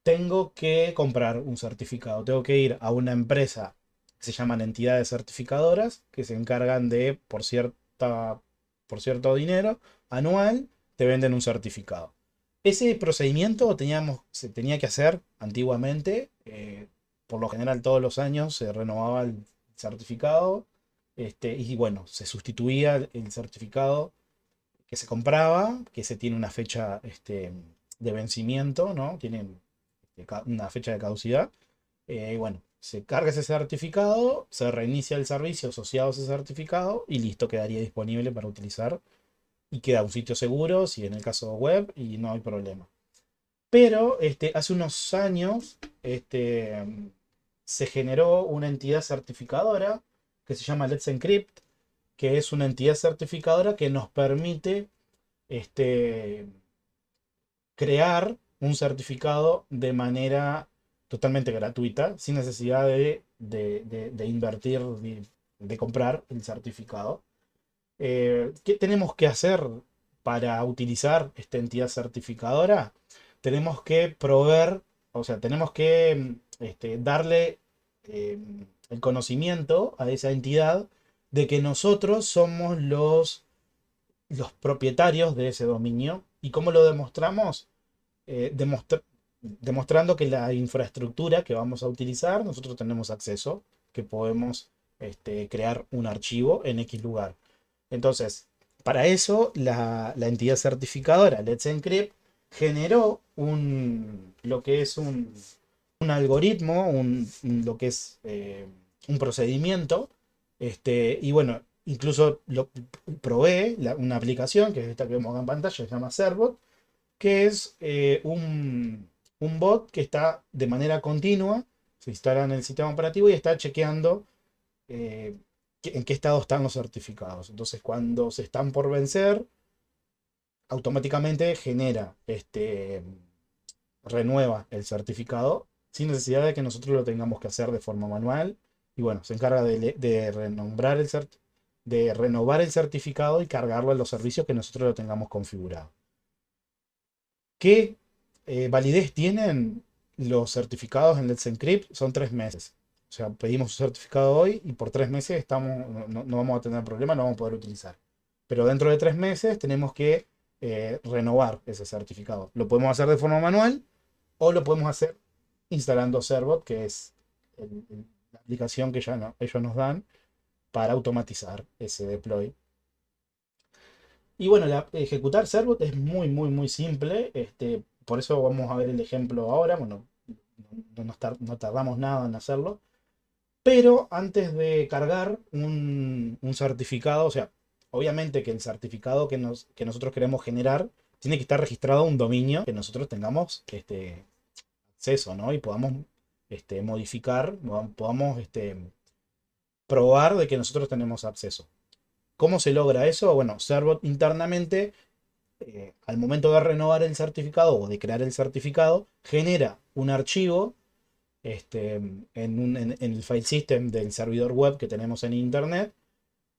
tengo que comprar un certificado. Tengo que ir a una empresa que se llaman entidades certificadoras, que se encargan de, por cierto dinero anual, te venden un certificado. Ese procedimiento se tenía que hacer antiguamente. Por lo general todos los años se renovaba el certificado. Y bueno, se sustituía el certificado que se compraba, que se tiene una fecha de vencimiento, ¿no? Tiene una fecha de caducidad. Bueno, se carga ese certificado, se reinicia el servicio asociado a ese certificado y listo, quedaría disponible para utilizar y queda un sitio seguro, si en el caso web, y no hay problema. Pero hace unos años se generó una entidad certificadora que se llama Let's Encrypt, que es una entidad certificadora que nos permite este, crear un certificado de manera totalmente gratuita, sin necesidad de invertir, de comprar el certificado. ¿Qué tenemos que hacer para utilizar esta entidad certificadora? Tenemos que proveer, o sea, tenemos que darle el conocimiento a esa entidad de que nosotros somos los propietarios de ese dominio. ¿Y cómo lo demostramos? Demostrando que la infraestructura que vamos a utilizar, nosotros tenemos acceso, que podemos crear un archivo en X lugar. Entonces, para eso, la entidad certificadora Let's Encrypt generó lo que es un algoritmo, lo que es un procedimiento, y bueno, incluso probé una aplicación, que es esta que vemos acá en pantalla, se llama Certbot, que es un bot que está de manera continua, se instala en el sistema operativo y está chequeando eh, en qué estado están los certificados. Entonces, cuando se están por vencer, automáticamente renueva el certificado sin necesidad de que nosotros lo tengamos que hacer de forma manual. Y bueno, se encarga de renovar el certificado y cargarlo a los servicios que nosotros lo tengamos configurado. ¿Qué validez tienen los certificados en Let's Encrypt? Son 3 meses. O sea, pedimos un certificado hoy y por 3 meses no vamos a tener problema, no vamos a poder utilizar. Pero dentro de 3 meses tenemos que renovar ese certificado. Lo podemos hacer de forma manual O lo podemos hacer instalando Servbot, que es la aplicación que ellos nos dan para automatizar ese deploy. Y bueno, ejecutar Servbot es muy simple. Por eso vamos a ver el ejemplo ahora. Bueno, no tardamos nada en hacerlo. Pero antes de cargar un certificado, o sea, obviamente que el certificado que nosotros queremos generar tiene que estar registrado a un dominio que nosotros tengamos acceso, ¿no? Y podamos modificar, podamos probar de que nosotros tenemos acceso. ¿Cómo se logra eso? Bueno, Servbot internamente, al momento de renovar el certificado o de crear el certificado, genera un archivo en el file system del servidor web que tenemos en internet,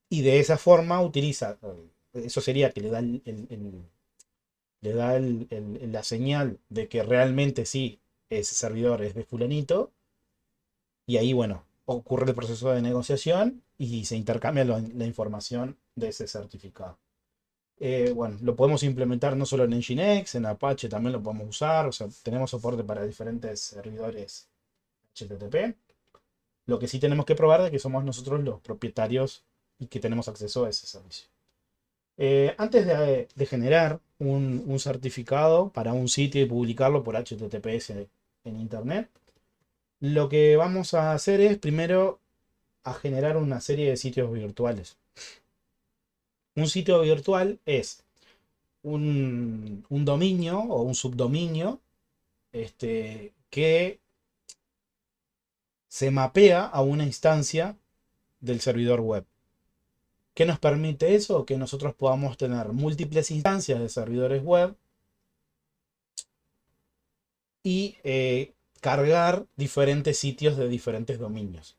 y de esa forma utiliza, eso sería que le da la señal de que realmente sí, ese servidor es de fulanito, y ahí, bueno, ocurre el proceso de negociación y se intercambia la información de ese certificado. Bueno, lo podemos implementar no solo en Nginx, en Apache también lo podemos usar, o sea, tenemos soporte para diferentes servidores HTTP. Lo que sí tenemos que probar es que somos nosotros los propietarios y que tenemos acceso a ese servicio. Antes de generar un certificado para un sitio y publicarlo por HTTPS en internet, lo que vamos a hacer es primero a generar una serie de sitios virtuales. Un sitio virtual es un dominio o un subdominio que se mapea a una instancia del servidor web. ¿Qué nos permite eso? Que nosotros podamos tener múltiples instancias de servidores web y cargar diferentes sitios de diferentes dominios.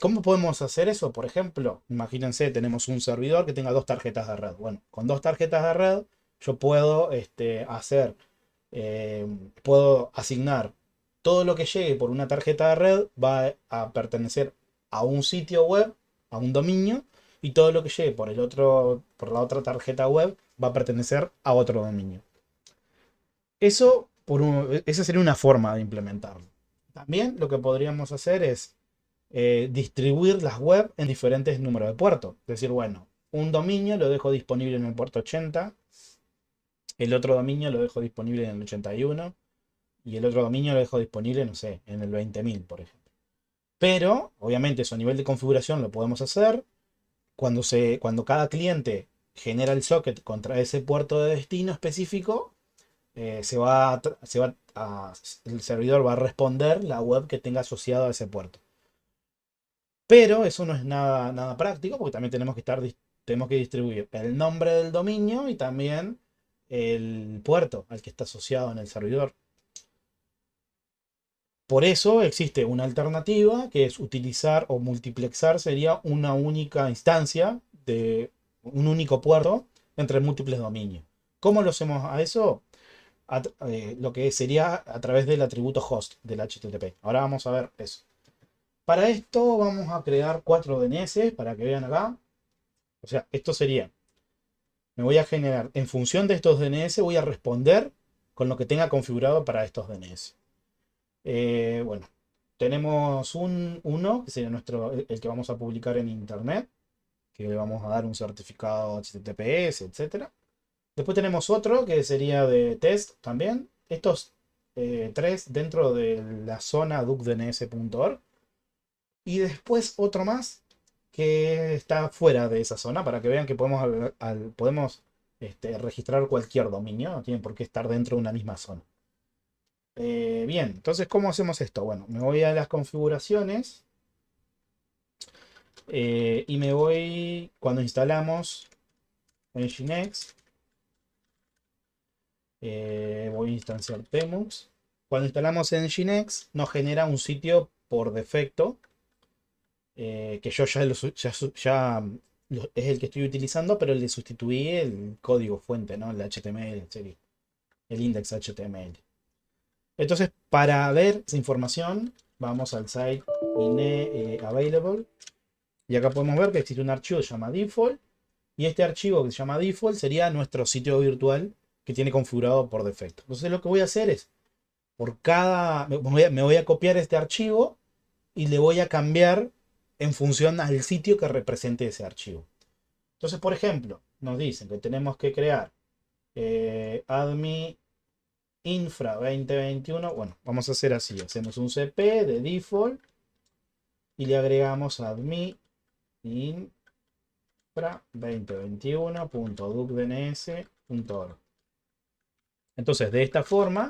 ¿Cómo podemos hacer eso? Por ejemplo, imagínense, tenemos un servidor que tenga dos tarjetas de red. Bueno, con dos tarjetas de red yo puedo puedo asignar todo lo que llegue por una tarjeta de red va a pertenecer a un sitio web, a un dominio, y todo lo que llegue por la otra tarjeta web va a pertenecer a otro dominio. Esa sería una forma de implementarlo. También lo que podríamos hacer es distribuir las web en diferentes números de puertos. Es decir, bueno, un dominio lo dejo disponible en el puerto 80, el otro dominio lo dejo disponible en el 81 y el otro dominio lo dejo disponible, no sé, en el 20.000, por ejemplo. Pero, obviamente, eso a nivel de configuración lo podemos hacer. Cuando cada cliente genera el socket contra ese puerto de destino específico, el servidor va a responder la web que tenga asociado a ese puerto. Pero eso no es nada práctico, porque también tenemos que distribuir el nombre del dominio y también el puerto al que está asociado en el servidor. Por eso existe una alternativa que es utilizar o multiplexar, sería una única instancia de un único puerto entre múltiples dominios. ¿Cómo lo hacemos a eso? Lo que sería a través del atributo host del HTTP. Ahora vamos a ver eso. Para esto vamos a crear 4 DNS para que vean acá. O sea, esto sería, me voy a generar, en función de estos DNS voy a responder con lo que tenga configurado para estos DNS. Bueno, tenemos uno que sería el que vamos a publicar en internet, que le vamos a dar un certificado HTTPS, etc. Después tenemos otro que sería de test también. Estos 3 dentro de la zona duckdns.org. Y después otro más que está fuera de esa zona para que vean que podemos registrar cualquier dominio. No tiene por qué estar dentro de una misma zona. Bien, entonces, ¿cómo hacemos esto? Bueno, me voy a las configuraciones y me voy, cuando instalamos Nginx, voy a instanciar Tmux. Cuando instalamos Nginx, nos genera un sitio por defecto, que yo es el que estoy utilizando, pero le sustituí el código fuente, ¿no? El HTML, el index HTML. Entonces, para ver esa información, vamos al site available. Y acá podemos ver que existe un archivo que se llama default. Y este archivo que se llama default sería nuestro sitio virtual que tiene configurado por defecto. Entonces lo que voy a hacer es por cada, me voy a copiar este archivo y le voy a cambiar en función al sitio que represente ese archivo. Entonces, por ejemplo, nos dicen que tenemos que crear admin infra 2021. Bueno, vamos a hacer así. Hacemos un cp de default y le agregamos admin infra 2021.ducdns.org. Entonces, de esta forma,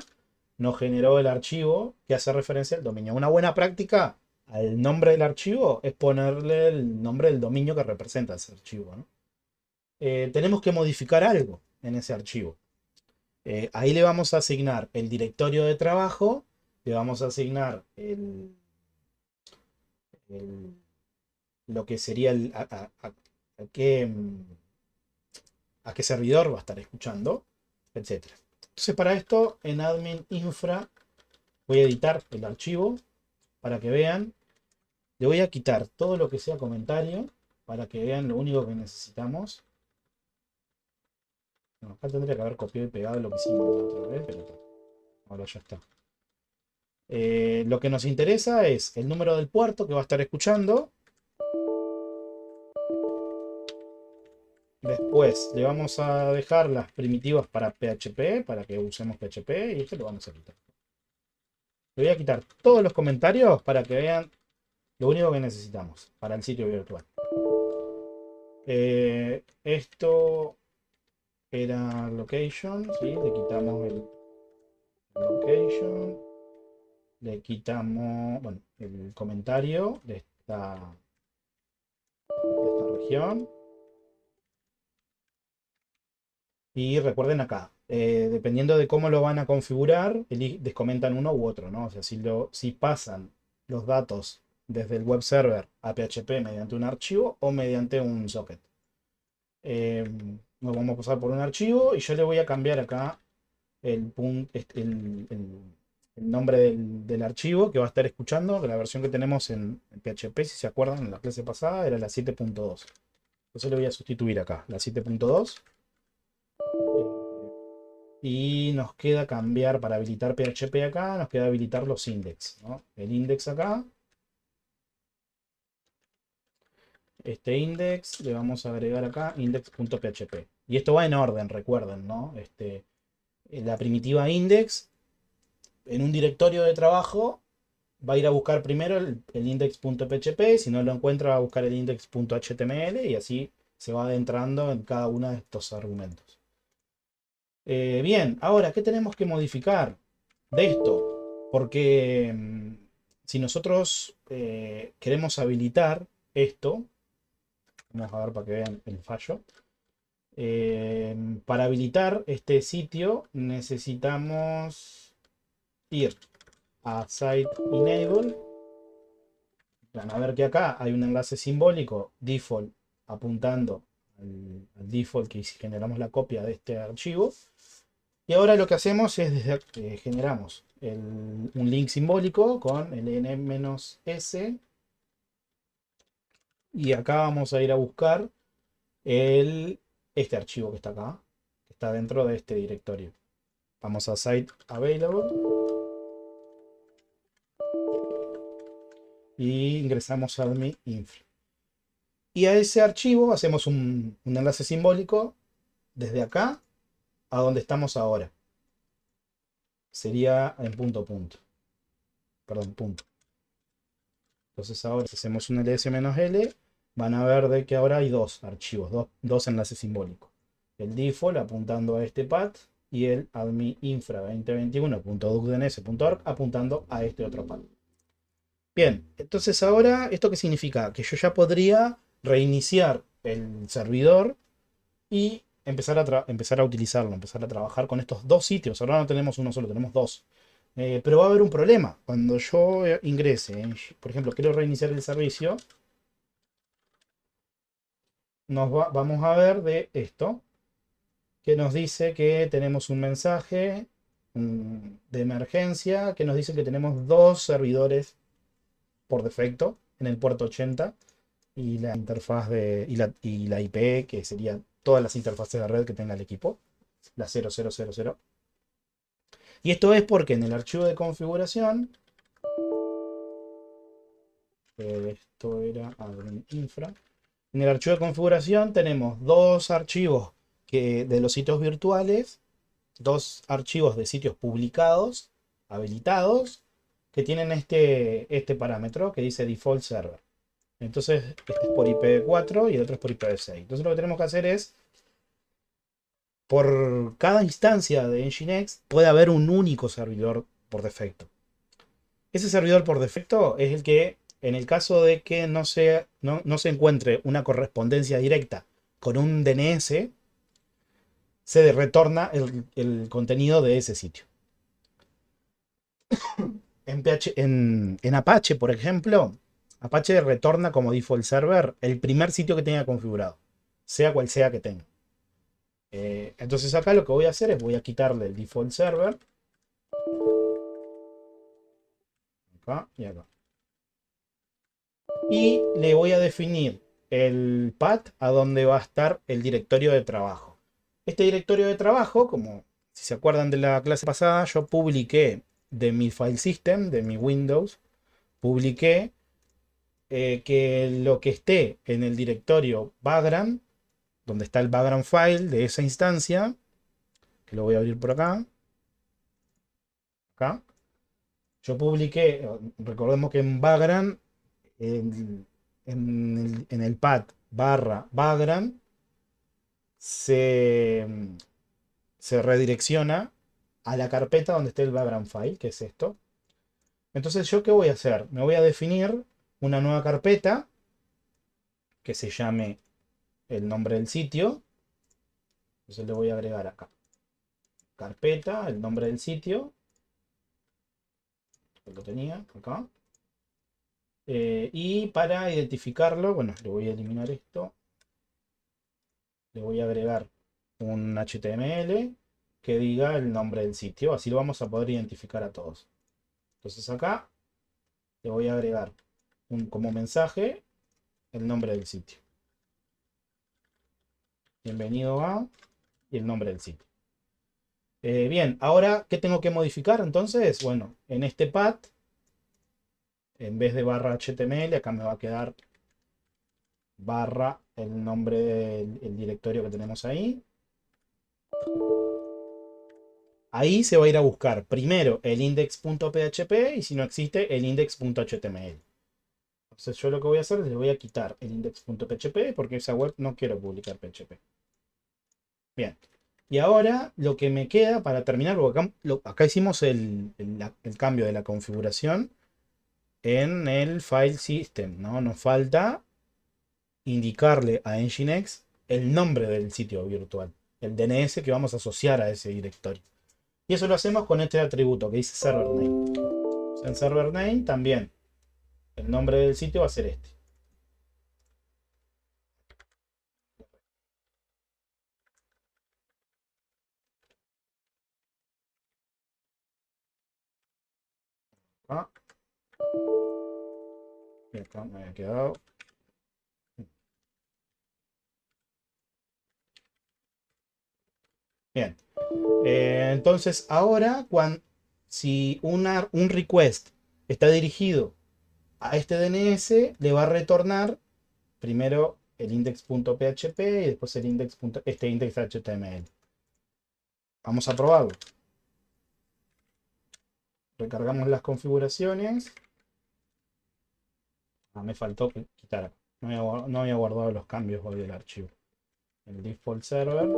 nos generó el archivo que hace referencia al dominio. Una buena práctica al nombre del archivo es ponerle el nombre del dominio que representa ese archivo, ¿no? Tenemos que modificar algo en ese archivo. Ahí le vamos a asignar el directorio de trabajo, le vamos a asignar el- lo que sería qué, a qué servidor va a estar escuchando, etcétera. Entonces, para esto, en admin infra voy a editar el archivo para que vean. Le voy a quitar todo lo que sea comentario para que vean lo único que necesitamos. Bueno, acá tendría que haber copiado y pegado lo que hicimos la otra vez, pero ahora ya está. Lo que nos interesa es el número del puerto que va a estar escuchando. Después le vamos a dejar las primitivas para PHP, para que usemos PHP, y esto lo vamos a quitar. Le voy a quitar todos los comentarios para que vean lo único que necesitamos para el sitio virtual. Esto era location, ¿sí? Le quitamos el location, le quitamos, bueno, el comentario de esta región. Y recuerden acá, dependiendo de cómo lo van a configurar, descomentan uno u otro, ¿no? O sea, si pasan los datos desde el web server a PHP mediante un archivo o mediante un socket. Nos vamos a pasar por un archivo y yo le voy a cambiar acá el nombre del archivo que va a estar escuchando, que la versión que tenemos en PHP, si se acuerdan, en la clase pasada era la 7.2. Entonces le voy a sustituir acá, la 7.2. Y nos queda cambiar para habilitar PHP acá, nos queda habilitar los index, ¿no? El index acá. Este index le vamos a agregar acá index.php. Y esto va en orden, recuerden, ¿no? La primitiva index en un directorio de trabajo va a ir a buscar primero el index.php, si no lo encuentra va a buscar el index.html y así se va adentrando en cada uno de estos argumentos. Bien, ahora, ¿qué tenemos que modificar de esto? Porque si nosotros queremos habilitar esto, vamos a ver para que vean el fallo. Para habilitar este sitio necesitamos ir a Site Enable. Van a ver que acá hay un enlace simbólico default apuntando al default que generamos la copia de este archivo. Y ahora lo que hacemos es generamos un link simbólico con el n-s y acá vamos a ir a buscar este archivo que está acá, que está dentro de este directorio. Vamos a Site Available y ingresamos admin infra. Y a ese archivo hacemos un enlace simbólico desde acá a donde estamos ahora. Sería en punto. Perdón, punto. Entonces ahora si hacemos un ls-l, van a ver de que ahora hay dos archivos, dos enlaces simbólicos. El default apuntando a este path y el admin infra 2021.ducdns.org apuntando a este otro path. Bien, entonces ahora, ¿esto qué significa? Que yo ya podría reiniciar el servidor y empezar a utilizarlo, empezar a trabajar con estos dos sitios. Ahora no tenemos uno solo, tenemos dos. Pero va a haber un problema. Cuando yo ingrese, por ejemplo, quiero reiniciar el servicio, vamos a ver de esto, que nos dice que tenemos un mensaje de emergencia, que nos dice que tenemos dos servidores por defecto en el puerto 80 y la interfaz y la IP, que sería todas las interfaces de red que tenga el equipo, la 0000. Y esto es porque en el archivo de configuración, esto era admin infra, en el archivo de configuración tenemos dos archivos de los sitios virtuales, dos archivos de sitios publicados, habilitados, que tienen este parámetro que dice default server. Entonces, este es por IPv4 y el otro es por IPv6. Entonces lo que tenemos que hacer es, por cada instancia de Nginx, puede haber un único servidor por defecto. Ese servidor por defecto es el que, en el caso de que no se encuentre una correspondencia directa con un DNS, se retorna el contenido de ese sitio. En Apache, por ejemplo, Apache retorna como default server el primer sitio que tenga configurado, sea cual sea que tenga. Entonces acá lo que voy a hacer es voy a quitarle el default server. Acá y acá. Y le voy a definir el path a donde va a estar el directorio de trabajo. Este directorio de trabajo, como si se acuerdan de la clase pasada, yo publiqué de mi file system, de mi Windows, publiqué que lo que esté en el directorio background, donde está el background file de esa instancia, que lo voy a abrir por acá, acá, yo publiqué, recordemos que en background, en el path barra background, se, se redirecciona a la carpeta donde esté el background file, que es esto. Entonces, ¿yo qué voy a hacer? Me voy a definir una nueva carpeta que se llame el nombre del sitio. Entonces le voy a agregar acá. Carpeta, el nombre del sitio. Lo tenía acá. Y para identificarlo, bueno, le voy a eliminar esto. Le voy a agregar un HTML que diga el nombre del sitio. Así lo vamos a poder identificar a todos. Entonces acá le voy a agregar como mensaje el nombre del sitio. Bienvenido a y el nombre del sitio. Bien, ahora, ¿qué tengo que modificar entonces? Bueno, en este path, en vez de barra HTML, acá me va a quedar barra el nombre del directorio que tenemos ahí. Ahí se va a ir a buscar primero el index.php y si no existe el index.html. Entonces yo lo que voy a hacer es le voy a quitar el index.php porque esa web no quiero publicar PHP. Bien. Y ahora lo que me queda para terminar, porque acá hicimos el cambio de la configuración en el file system, ¿no? Nos falta indicarle a Nginx el nombre del sitio virtual, el DNS que vamos a asociar a ese directorio. Y eso lo hacemos con este atributo que dice server name. En server name también el nombre del sitio va a ser este. Ah, y acá me había quedado. Bien. Entonces ahora, si un request está dirigido a este DNS, le va a retornar primero el index.php y después el este index.html. Vamos a probarlo. Recargamos las configuraciones. Me faltó quitar. No había guardado los cambios hoy del archivo. El default server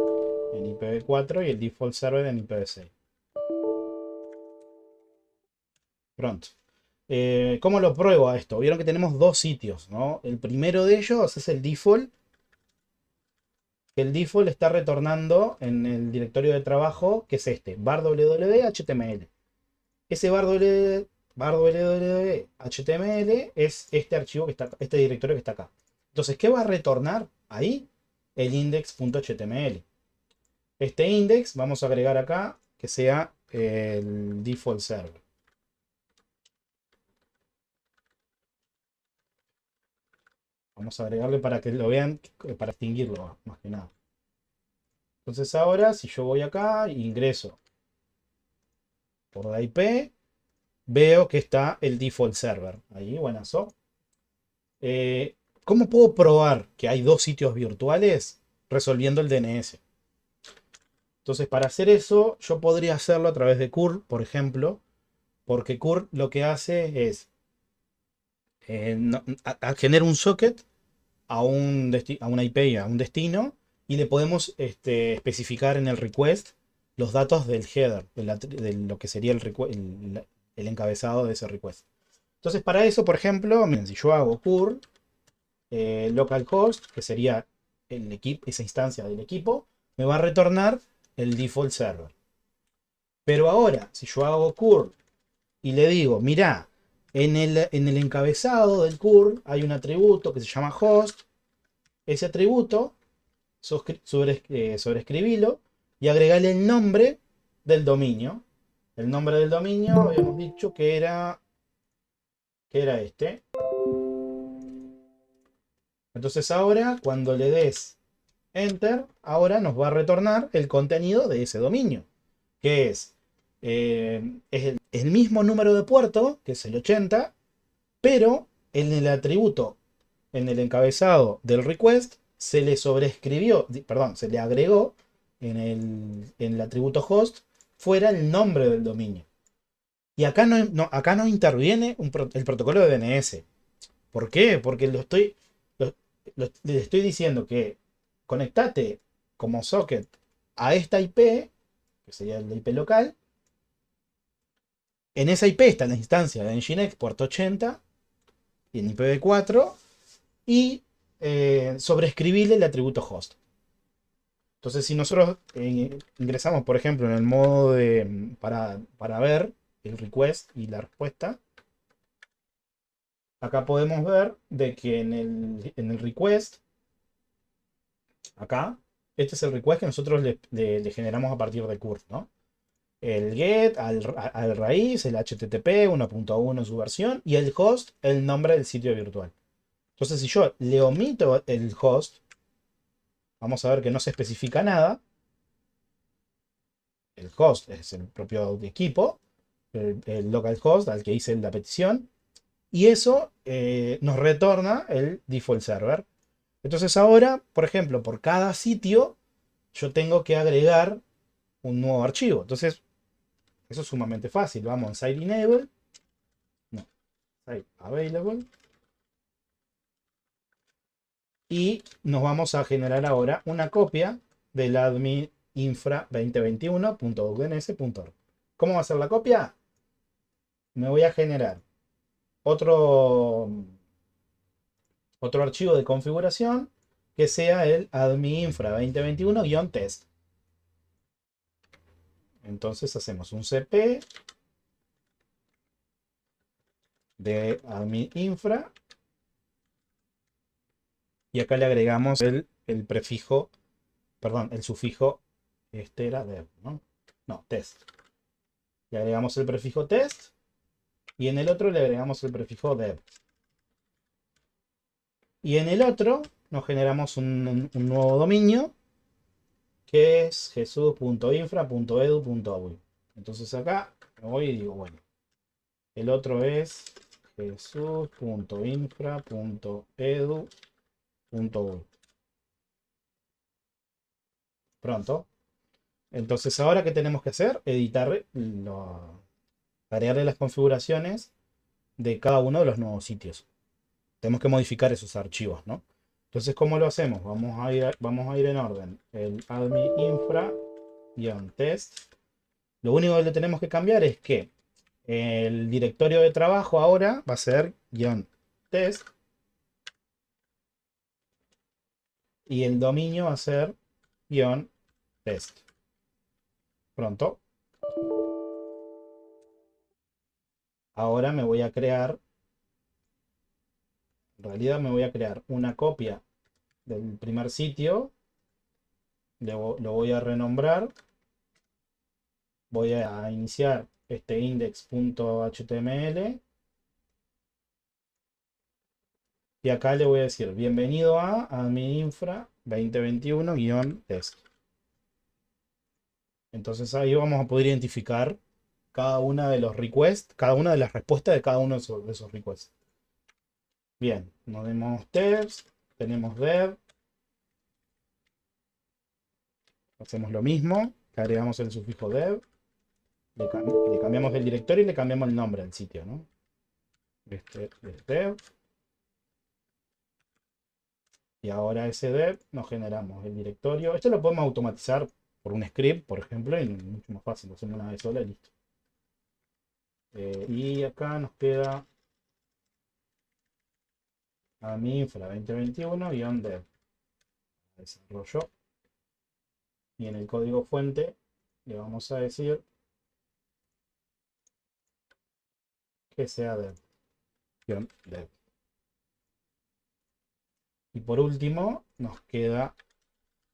en IPv4 y el default server en IPv6. Pronto. ¿Cómo lo pruebo a esto? Vieron que tenemos dos sitios, ¿no? El primero de ellos es el default. El default está retornando en el directorio de trabajo, que es este, var www.html. Ese var www.html es este archivo que está, este directorio que está acá. Entonces, ¿qué va a retornar ahí? El index.html. Este index vamos a agregar acá que sea el default server. Vamos a agregarle para que lo vean, para extinguirlo más que nada. Entonces ahora, si yo voy acá e ingreso por la IP, veo que está el default server. Ahí, buenazo. ¿Cómo puedo probar que hay dos sitios virtuales? Resolviendo el DNS. Entonces, para hacer eso, yo podría hacerlo a través de curl, por ejemplo, porque curl lo que hace es genera un socket a una IP, a un destino, y le podemos especificar en el request los datos del header, de lo que sería el encabezado de ese request. Entonces, para eso, por ejemplo, miren, si yo hago curl localhost, que sería esa instancia del equipo, me va a retornar el default server. Pero ahora, si yo hago curl y le digo, mirá, en el encabezado del curl hay un atributo que se llama host. Ese atributo, sobreescribilo y agregale el nombre del dominio. El nombre del dominio habíamos dicho que era este. Entonces ahora, cuando le des Enter, ahora nos va a retornar el contenido de ese dominio, que es el mismo número de puerto, que es el 80, pero en el atributo, en el encabezado del request, se le sobreescribió, perdón, se le agregó en el atributo host fuera el nombre del dominio. Y acá no interviene el protocolo de DNS. ¿Por qué? Porque lo- le estoy diciendo que conectate como socket a esta IP, que sería la IP local. En esa IP está la instancia de Nginx puerto 80 y en IPv4 y sobreescribirle el atributo host. Entonces, si nosotros ingresamos, por ejemplo, en el modo para ver el request y la respuesta, acá podemos ver de que en el request, acá, este es el request que nosotros le generamos a partir de curl, ¿no? El get al raíz, el HTTP 1.1 en su versión y el host, el nombre del sitio virtual. Entonces, si yo le omito el host, vamos a ver que no se especifica nada. El host es el propio equipo, el localhost al que hice la petición, y eso nos retorna el default server. Entonces ahora, por ejemplo, por cada sitio, yo tengo que agregar un nuevo archivo. Entonces, eso es sumamente fácil. Vamos en site enable, no, site available, y nos vamos a generar ahora una copia del admin infra 2021.dns.org. ¿Cómo va a ser la copia? Me voy a generar otro, otro archivo de configuración que sea el admin infra 2021-test. Entonces hacemos un cp de admin infra y acá le agregamos el prefijo, perdón, el sufijo, este era dev, ¿no? No, test. Le agregamos el prefijo test y en el otro le agregamos el prefijo dev. Y en el otro nos generamos un nuevo dominio que es jesus.infra.edu.uy. Entonces acá me voy y digo, bueno, el otro es jesus.infra.edu.uy. Pronto. Entonces ahora, ¿qué tenemos que hacer? Editar, agregarle las configuraciones de cada uno de los nuevos sitios. Tenemos que modificar esos archivos, ¿no? Entonces, ¿cómo lo hacemos? Vamos a ir en orden. El admin infra-test. Lo único que le tenemos que cambiar es que el directorio de trabajo ahora va a ser -test y el dominio va a ser -test. Pronto. Ahora me voy a crear, en realidad me voy a crear una copia del primer sitio. Lo voy a renombrar. Voy a iniciar este index.html y acá le voy a decir bienvenido a admin-infra 2021-test. Entonces ahí vamos a poder identificar cada una de los requests, cada una de las respuestas de cada uno de esos requests. Bien, nos demos test, tenemos dev, hacemos lo mismo, le agregamos el sufijo dev, le cambiamos el directorio y le cambiamos el nombre al sitio, ¿no? Este es dev. Y ahora ese dev nos generamos el directorio. Esto lo podemos automatizar por un script, por ejemplo, y es mucho más fácil. Lo hacemos una vez sola y listo. Y acá nos queda a mi infra 2021-dev. Desarrollo. Y en el código fuente le vamos a decir que sea dev. Y por último nos queda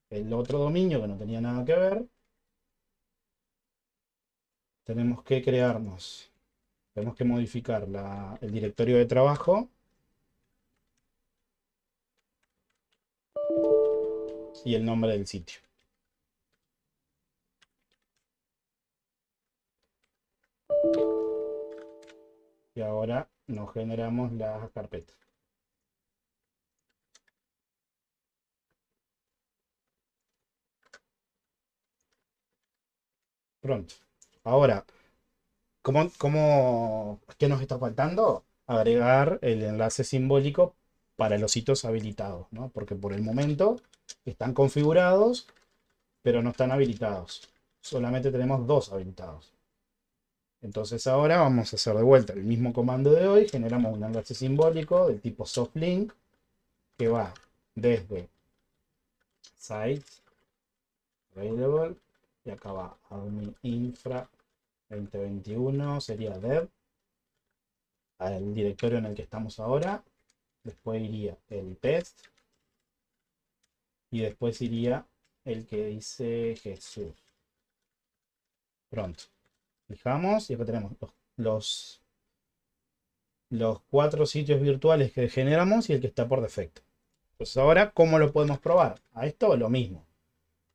el otro dominio que no tenía nada que ver. Tenemos que crearnos, tenemos que modificar el directorio de trabajo y el nombre del sitio. Y ahora nos generamos la carpeta. Pronto. Ahora, qué nos está faltando? Agregar el enlace simbólico para los sitios habilitados, ¿no? Porque por el momento están configurados, pero no están habilitados. Solamente tenemos dos habilitados. Entonces ahora vamos a hacer de vuelta el mismo comando de hoy. Generamos un enlace simbólico del tipo softlink que va desde sites available y acá va admin infra 2021 sería dev al directorio en el que estamos ahora. Después iría el test y después iría el que dice Jesús. Pronto. Fijamos y acá tenemos los 4 sitios virtuales que generamos y el que está por defecto. Entonces ahora, ¿cómo lo podemos probar? A esto lo mismo.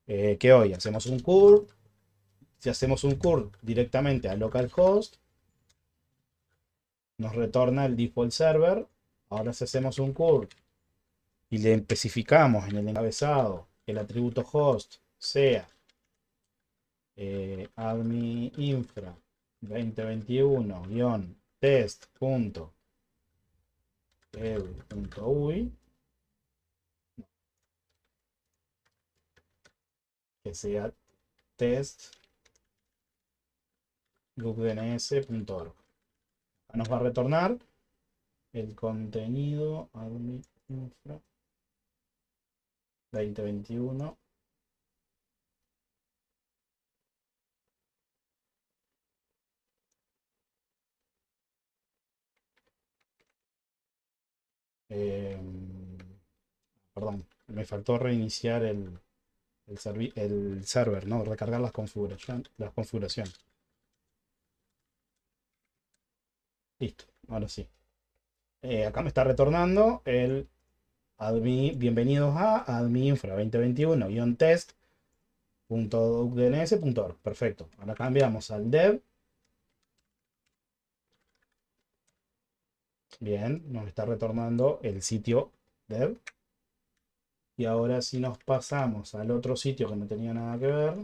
Que hoy hacemos un curl. Si hacemos un curl directamente a localhost, nos retorna el default server. Ahora si hacemos un curl y le especificamos en el encabezado que el atributo host sea admin infra 2021-test.edu.uy, que sea test.loopdns.org. Nos va a retornar el contenido admin infra 2021. Perdón, me faltó reiniciar el server, ¿no? Recargar las configuraciones. Listo, ahora sí. Acá me está retornando el admin, bienvenidos a admin infra 2021-test.dns.org. Perfecto. Ahora cambiamos al dev. Bien, nos está retornando el sitio dev. Y ahora si nos pasamos al otro sitio que no tenía nada que ver.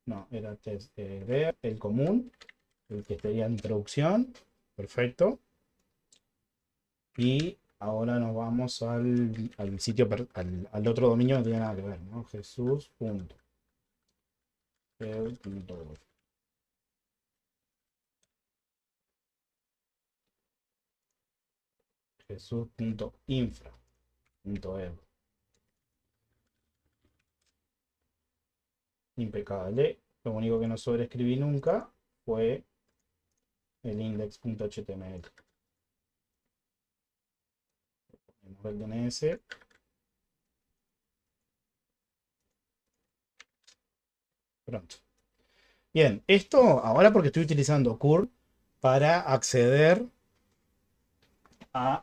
No, era test dev, el común, el que estaría en introducción. Perfecto. Y ahora nos vamos al sitio, al otro dominio que no tiene nada que ver, ¿no? Jesús.edu.org. Jesús.infra.edu. Impecable. Lo único que no sobreescribí nunca fue el index.html. El DNS. Pronto. Bien, esto ahora porque estoy utilizando curl para acceder a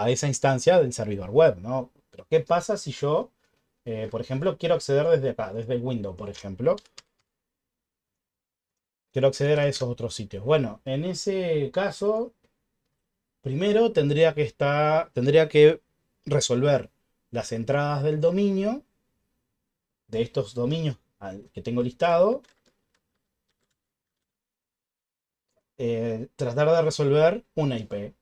esa instancia del servidor web, ¿no? Pero ¿qué pasa si yo, por ejemplo, quiero acceder desde acá, desde el window, por ejemplo? quiero acceder a esos otros sitios. Bueno, en ese caso, primero tendría que resolver las entradas del dominio, de estos dominios que tengo listado, tratar de resolver una IP.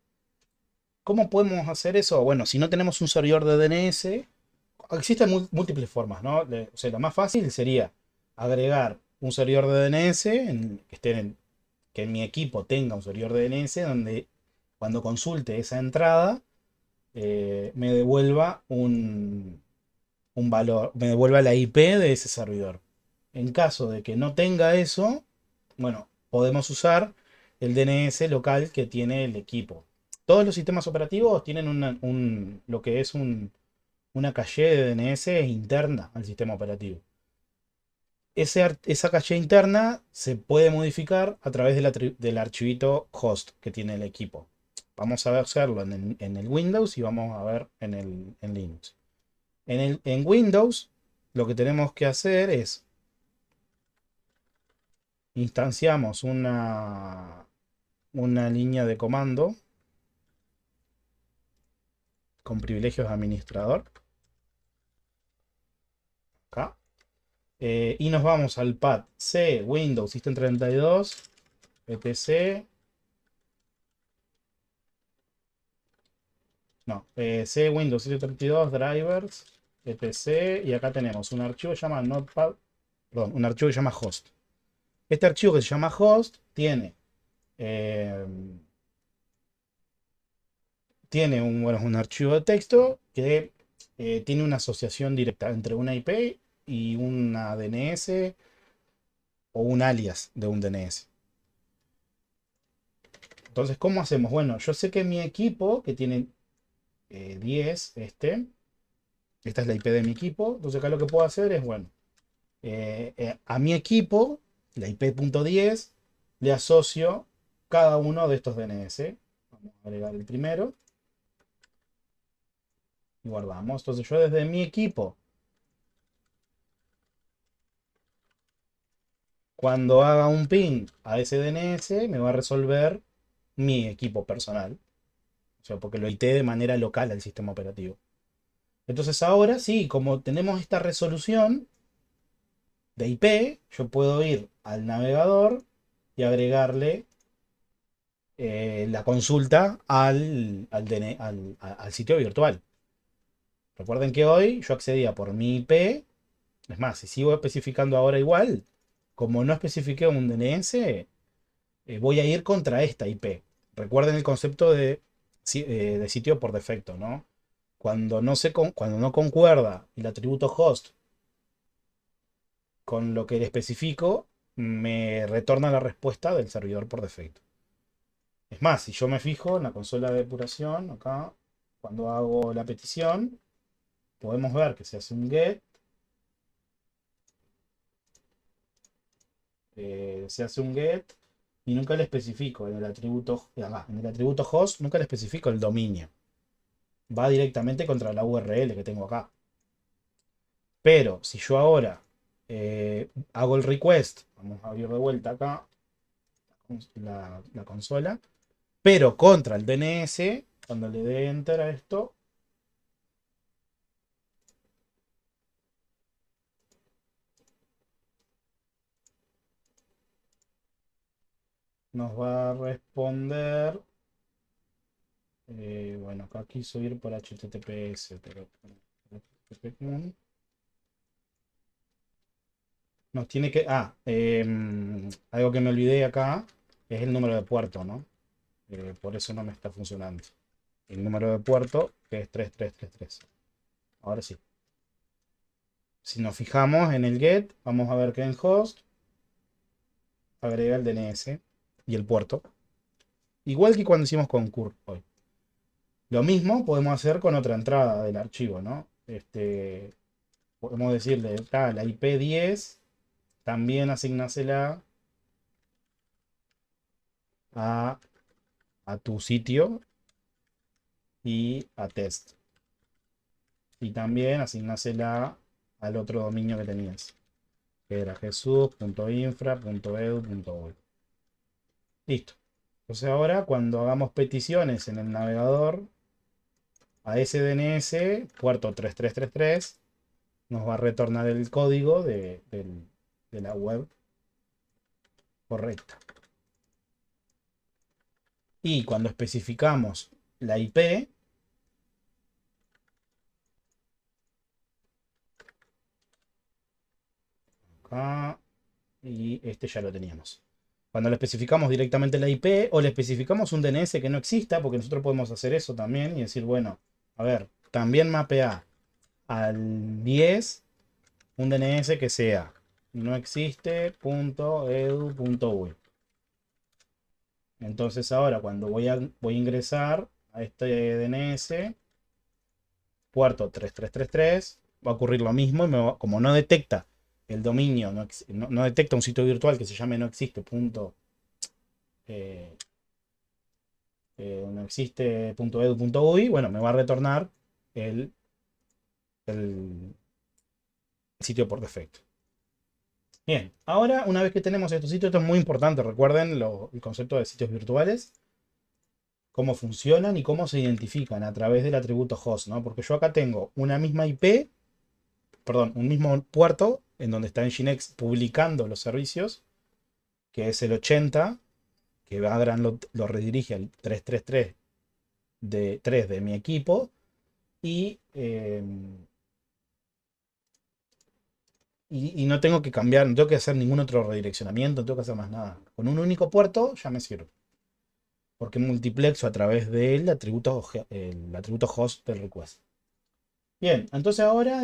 ¿Cómo podemos hacer eso? Bueno, si no tenemos un servidor de DNS, existen múltiples formas, ¿no? O sea, lo más fácil sería agregar un servidor de DNS que en mi equipo tenga un servidor de DNS donde cuando consulte esa entrada me devuelva un valor, me devuelva la IP de ese servidor. En caso de que no tenga eso, bueno, podemos usar el DNS local que tiene el equipo. Todos los sistemas operativos tienen lo que es una caché de DNS interna al sistema operativo. Esa caché interna se puede modificar a través del archivito host que tiene el equipo. Vamos a hacerlo en el Windows y vamos a ver en Linux. En Windows lo que tenemos que hacer es instanciamos una línea de comando con privilegios de administrador. Acá. Y nos vamos al pad C, Windows, System 32, etc. No, C, Windows, System 32, drivers, etc. Y acá tenemos un archivo que se llama Notepad, perdón, un archivo que se llama host. Este archivo que se llama host eh, tiene un archivo de texto que tiene una asociación directa entre una IP y una DNS o un alias de un DNS. Entonces, ¿cómo hacemos? Bueno, yo sé que mi equipo, que tiene 10, esta es la IP de mi equipo. Entonces acá lo que puedo hacer es, bueno, a mi equipo, la IP.10, le asocio cada uno de estos DNS. Vamos a agregar el primero. Y guardamos. Entonces yo desde mi equipo, cuando haga un ping a ese DNS, me va a resolver mi equipo personal. O sea, porque lo edité de manera local al sistema operativo. Entonces ahora sí, como tenemos esta resolución de IP, yo puedo ir al navegador y agregarle la consulta al sitio virtual. Recuerden que hoy yo accedía por mi IP. Es más, si sigo especificando ahora igual, como no especifiqué un DNS, voy a ir contra esta IP. Recuerden el concepto de sitio por defecto, ¿no? Cuando no concuerda el atributo host con lo que le especifico, me retorna la respuesta del servidor por defecto. Es más, si yo me fijo en la consola de depuración, acá, cuando hago la petición, podemos ver que se hace un get, y nunca le especifico en el atributo host, nunca le especifico el dominio. Va directamente contra la URL que tengo acá. Pero si yo ahora hago el request, vamos a abrir de vuelta acá la consola, pero contra el DNS, cuando le dé enter a esto, nos va a responder. Bueno, acá quiso ir por HTTPS, pero nos tiene que. Algo que me olvidé acá es el número de puerto, ¿no? Por eso no me está funcionando. El número de puerto que es 3333. Ahora sí. Si nos fijamos en el get, vamos a ver que en host agrega el DNS y el puerto. Igual que cuando hicimos con curl hoy. Lo mismo podemos hacer con otra entrada del archivo, ¿no? Podemos decirle, la IP10, también asignásela a, a tu sitio y a test. Y también asignásela al otro dominio que tenías, que era jesus.infra.edu.uy. Listo. Entonces ahora cuando hagamos peticiones en el navegador a ese DNS, puerto 3333, nos va a retornar el código de la web correcta. Y cuando especificamos la IP, acá, y este ya lo teníamos. Cuando le especificamos directamente la IP o le especificamos un DNS que no exista, porque nosotros podemos hacer eso también y decir, bueno, a ver, también mapea al 10 un DNS que sea no existe.edu.uy. Entonces ahora cuando voy a ingresar a este DNS, puerto 3333, va a ocurrir lo mismo y como no detecta el dominio, no detecta un sitio virtual que se llame no existe. Eh, no existe.edu.uy, bueno, me va a retornar el, el sitio por defecto. Bien, ahora una vez que tenemos estos sitios, esto es muy importante, recuerden el concepto de sitios virtuales, cómo funcionan y cómo se identifican a través del atributo host, ¿no? Porque yo acá tengo una misma IP, perdón, un mismo puerto en donde está Nginx publicando los servicios, que es el 80, que Vagrant lo redirige al 333 de 3 de mi equipo, y, y no tengo que cambiar, no tengo que hacer ningún otro redireccionamiento, no tengo que hacer más nada. Con un único puerto ya me sirve. Porque multiplexo a través del atributo host del request. Bien, entonces ahora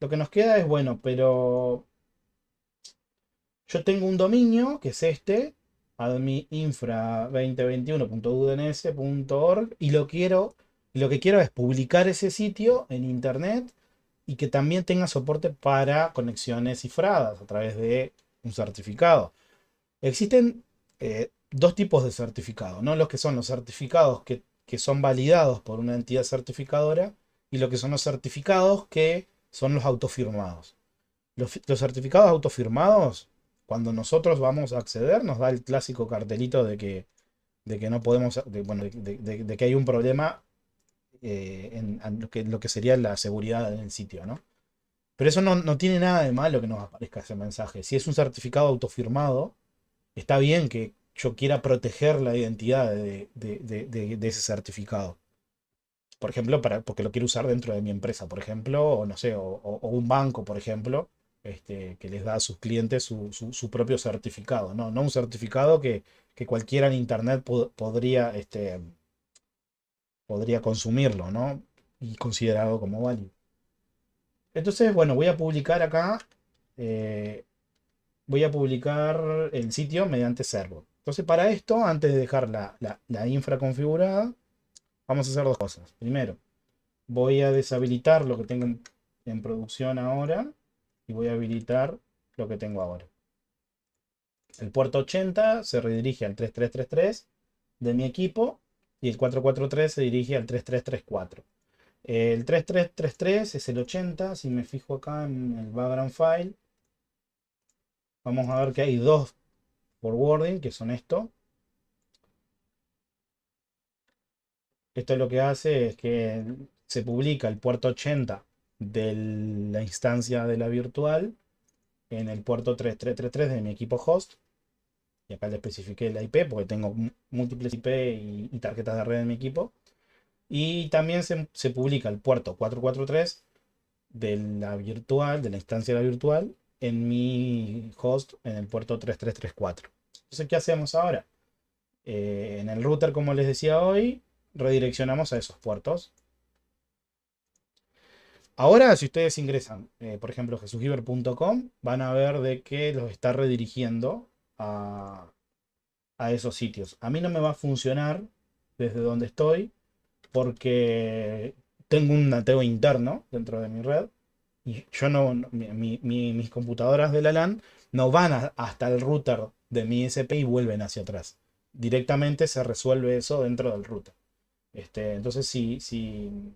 lo que nos queda es, bueno, pero yo tengo un dominio que es este, admininfra2021.udns.org, y lo que quiero es publicar ese sitio en internet y que también tenga soporte para conexiones cifradas a través de un certificado. Existen dos tipos de certificado, ¿no? Los que son los certificados que son validados por una entidad certificadora y lo que son los certificados que son los autofirmados. Los certificados autofirmados, cuando nosotros vamos a acceder, nos da el clásico cartelito de que no podemos, bueno, de que hay un problema en lo que sería la seguridad en el sitio, ¿no? Pero eso no tiene nada de malo que nos aparezca ese mensaje. Si es un certificado autofirmado, está bien que yo quiera proteger la identidad de ese certificado. Por ejemplo, porque lo quiero usar dentro de mi empresa, por ejemplo, o no sé, o un banco, por ejemplo, que les da a sus clientes su propio certificado, ¿no? No un certificado que cualquiera en internet podría consumirlo, ¿no? Y considerado como válido. Entonces, bueno, voy a publicar acá, eh, voy a publicar el sitio mediante servo. Entonces, para esto, antes de dejar la infra configurada, vamos a hacer dos cosas. Primero, voy a deshabilitar lo que tengo en producción ahora y voy a habilitar lo que tengo ahora. El puerto 80 se redirige al 3333 de mi equipo y el 443 se dirige al 3334. El 3333 es el 80. Si me fijo acá en el background file, vamos a ver que hay dos forwarding, que son esto. Esto lo que hace es que se publica el puerto 80 de la instancia de la virtual en el puerto 3333 de mi equipo host. Y acá le especifiqué la IP porque tengo múltiples IP y tarjetas de red en mi equipo. Y también se publica el puerto 443 de la virtual, de la instancia de la virtual, en mi host en el puerto 3334. Entonces, ¿qué hacemos ahora? En el router, como les decía hoy, redireccionamos a esos puertos. Ahora, si ustedes ingresan, por ejemplo, jesusgiver.com, van a ver de que los está redirigiendo a esos sitios. A mí no me va a funcionar desde donde estoy porque tengo un ateo interno dentro de mi red y yo mis computadoras de la LAN no van hasta el router de mi ISP y vuelven hacia atrás. Directamente se resuelve eso dentro del router. Entonces, si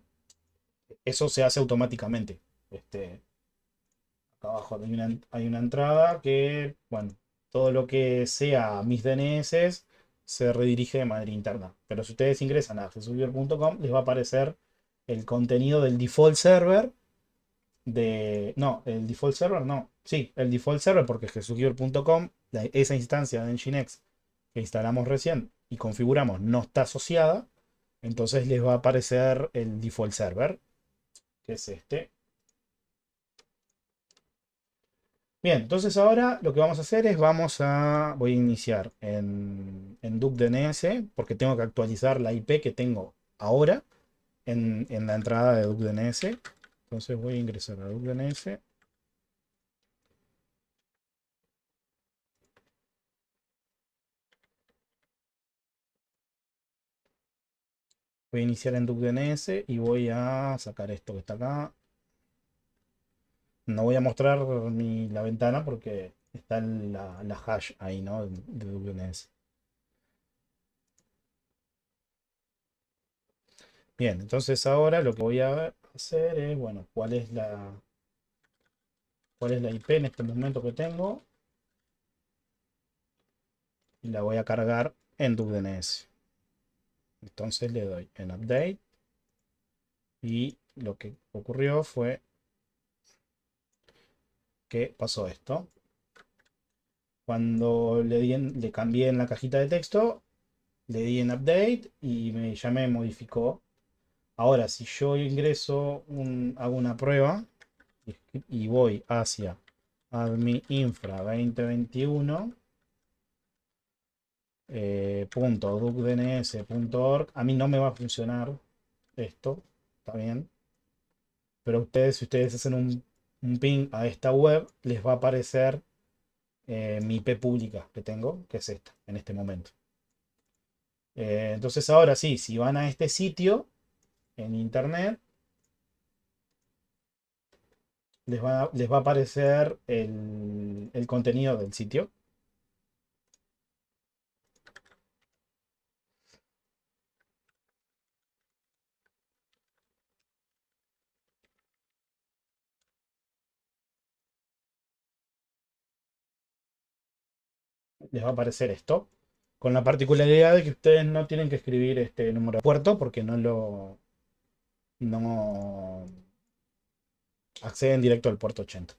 eso se hace automáticamente. Acá abajo hay una entrada que, bueno, todo lo que sea mis DNS se redirige de manera interna. Pero si ustedes ingresan a gsubier.com, les va a aparecer el contenido del default server no, el default server no. Sí, el default server porque gsubier.com, esa instancia de Nginx que instalamos recién y configuramos no está asociada. Entonces les va a aparecer el default server, que es este. Bien, entonces ahora lo que vamos a hacer es voy a iniciar en DuckDNS porque tengo que actualizar la IP que tengo ahora en la entrada de DuckDNS. Entonces voy a ingresar a DuckDNS. Voy a iniciar en DuckDNS y voy a sacar esto que está acá. No voy a mostrar la ventana porque está la hash ahí, ¿no? De DuckDNS. Bien, entonces ahora lo que voy a hacer es, bueno, cuál es la IP en este momento que tengo y la voy a cargar en DuckDNS. Entonces le doy en Update y lo que ocurrió fue que pasó esto. Cuando le cambié en la cajita de texto, le di en Update y ya me modificó. Ahora, si yo ingreso, hago una prueba y voy hacia admin infra 2021 .duckdns.org, a mí no me va a funcionar esto, está bien, pero ustedes, si ustedes hacen un ping a esta web, les va a aparecer mi IP pública que tengo, que es esta, en este momento. Entonces ahora sí, si van a este sitio en internet, les va a aparecer el contenido del sitio. Les va a aparecer esto, con la particularidad de que ustedes no tienen que escribir este número de puerto porque no acceden directo al puerto 80.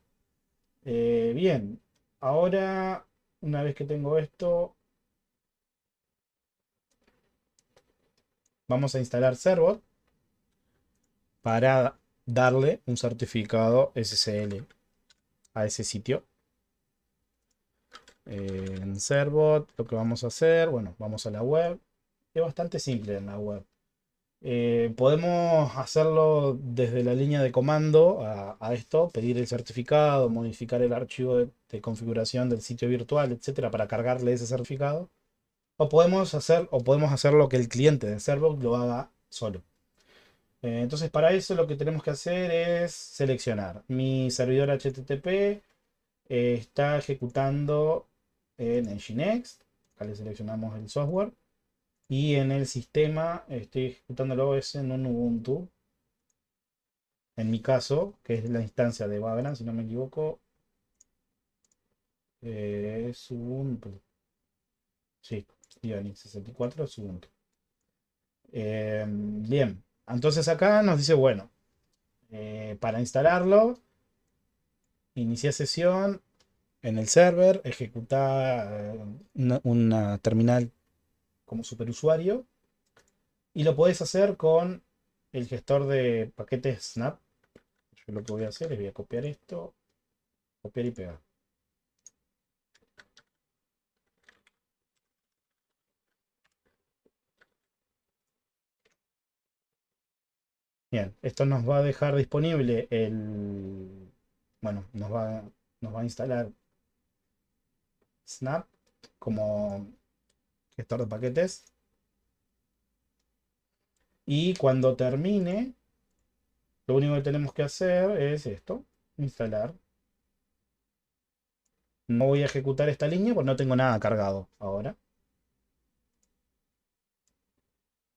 Bien, ahora una vez que tengo esto, vamos a instalar Servot para darle un certificado SSL a ese sitio. En Servot lo que vamos a hacer, bueno, vamos a la web. Es bastante simple en la web. Podemos hacerlo desde la línea de comando a esto, pedir el certificado, modificar el archivo de configuración del sitio virtual, etcétera, para cargarle ese certificado. O podemos hacer lo que el cliente de Servot lo haga solo. Entonces, para eso lo que tenemos que hacer es seleccionar. Mi servidor HTTP está ejecutando en Nginx. Acá le seleccionamos el software. Y en el sistema estoy ejecutándolo es en un Ubuntu. En mi caso, que es la instancia de Vagrant, si no me equivoco, es Ubuntu. Sí, Unix 64 es Ubuntu. Bien, entonces acá nos dice, bueno, para instalarlo, inicia sesión en el server, ejecuta una terminal como superusuario y lo podés hacer con el gestor de paquetes Snap. Yo lo que voy a hacer es voy a copiar esto, copiar y pegar. Bien, esto nos va a dejar disponible bueno, nos va a instalar Snap como gestor de paquetes. Y cuando termine, lo único que tenemos que hacer es esto, instalar. No voy a ejecutar esta línea porque no tengo nada cargado ahora.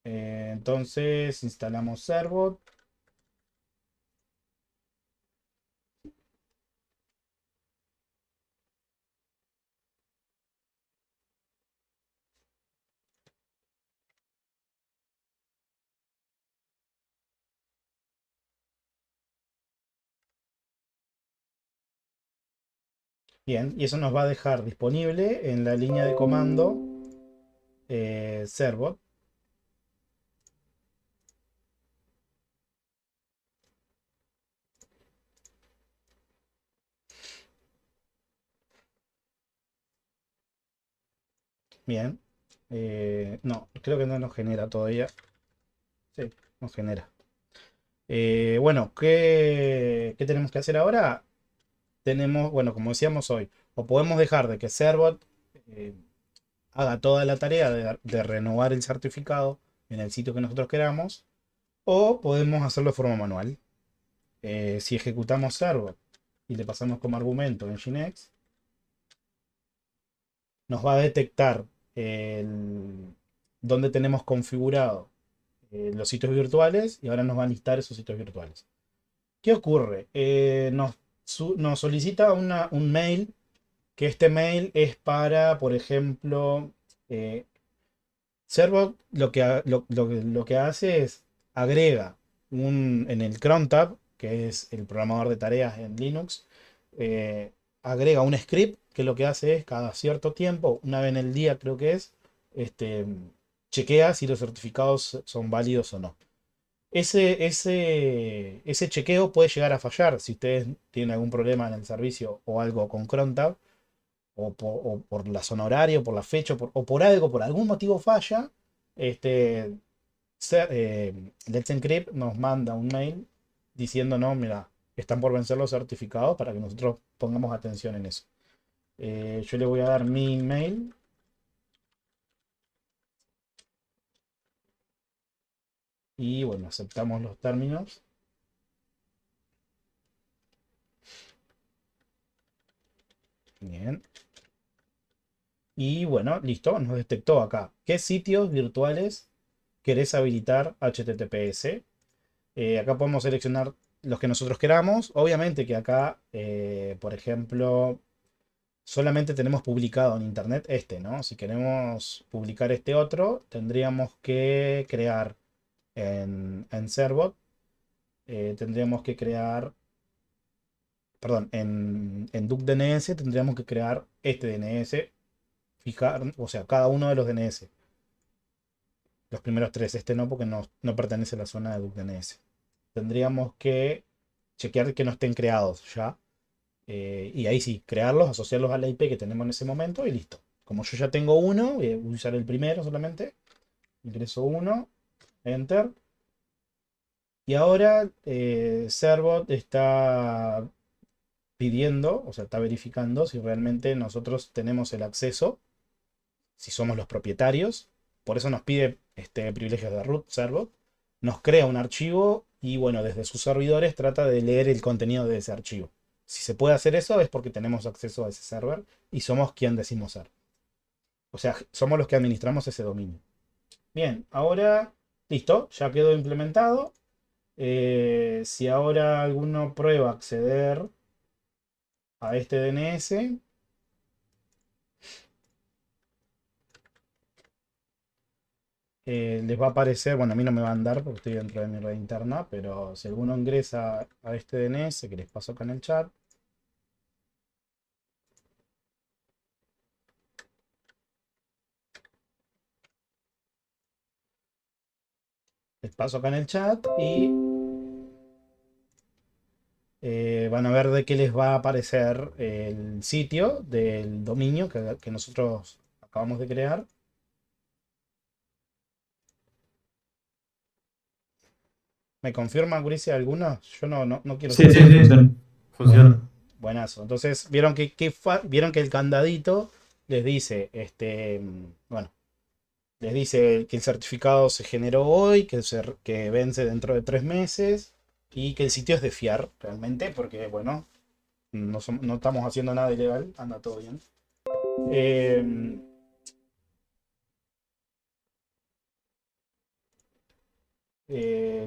Entonces instalamos Servot. Bien, y eso nos va a dejar disponible en la línea de comando servot. Bien. No, creo que no nos genera todavía. Sí, nos genera. Bueno, ¿qué tenemos que hacer ahora? Tenemos, bueno, como decíamos hoy, o podemos dejar de que Servot eh, haga toda la tarea de renovar el certificado en el sitio que nosotros queramos, o podemos hacerlo de forma manual. Si ejecutamos Servot y le pasamos como argumento Nginx, nos va a detectar dónde tenemos configurado los sitios virtuales y ahora nos va a listar esos sitios virtuales. ¿Qué ocurre? Nos solicita un mail, que este mail es para, por ejemplo, Servo lo que hace es agrega en el cron tab, que es el programador de tareas en Linux, agrega un script que lo que hace es cada cierto tiempo, una vez en el día creo que es, este, chequea si los certificados son válidos o no. Ese chequeo puede llegar a fallar si ustedes tienen algún problema en el servicio o algo con crontab, o por la zona horaria, o por la fecha, o por algo, por algún motivo falla. este, Let's Encrypt nos manda un mail diciendo, no, mira, están por vencer los certificados para que nosotros pongamos atención en eso. Yo le voy a dar mi email y bueno, aceptamos los términos. Bien. Y bueno, listo, nos detectó acá. ¿Qué sitios virtuales querés habilitar HTTPS? Acá podemos seleccionar los que nosotros queramos. Obviamente que acá, por ejemplo, solamente tenemos publicado en internet este, ¿no? Si queremos publicar este otro, tendríamos que crear en Servot, tendríamos que crear, perdón, en DuckDNS tendríamos que crear este DNS, fijar, o sea, cada uno de los DNS. Los primeros tres, este no, porque no pertenece a la zona de DuckDNS. Tendríamos que chequear que no estén creados ya. Y ahí sí, crearlos, asociarlos a la IP que tenemos en ese momento y listo. Como yo ya tengo uno, voy a usar el primero solamente. Ingreso uno, enter. Y ahora Servot está pidiendo, o sea, está verificando si realmente nosotros tenemos el acceso, si somos los propietarios. Por eso nos pide privilegios de root Servot. Nos crea un archivo y bueno, desde sus servidores trata de leer el contenido de ese archivo. Si se puede hacer eso es porque tenemos acceso a ese server y somos quien decimos ser. O sea, somos los que administramos ese dominio. Bien, ahora listo, ya quedó implementado. Si ahora alguno prueba acceder a este DNS, les va a aparecer, bueno, a mí no me va a andar porque estoy dentro de mi red interna, pero si alguno ingresa a este DNS que les paso acá en el chat, les paso acá en el chat y van a ver de qué les va a aparecer el sitio del dominio que nosotros acabamos de crear. ¿Me confirma, Guricia, algunos? Yo no quiero Sí, ser. sí, sí, sí, Bueno, funciona. buenazo. Entonces, vieron que el candadito les dice, bueno, les dice que el certificado se generó hoy, que vence dentro de 3 meses y que el sitio es de fiar realmente, porque, bueno, no estamos haciendo nada ilegal, anda todo bien. Eh,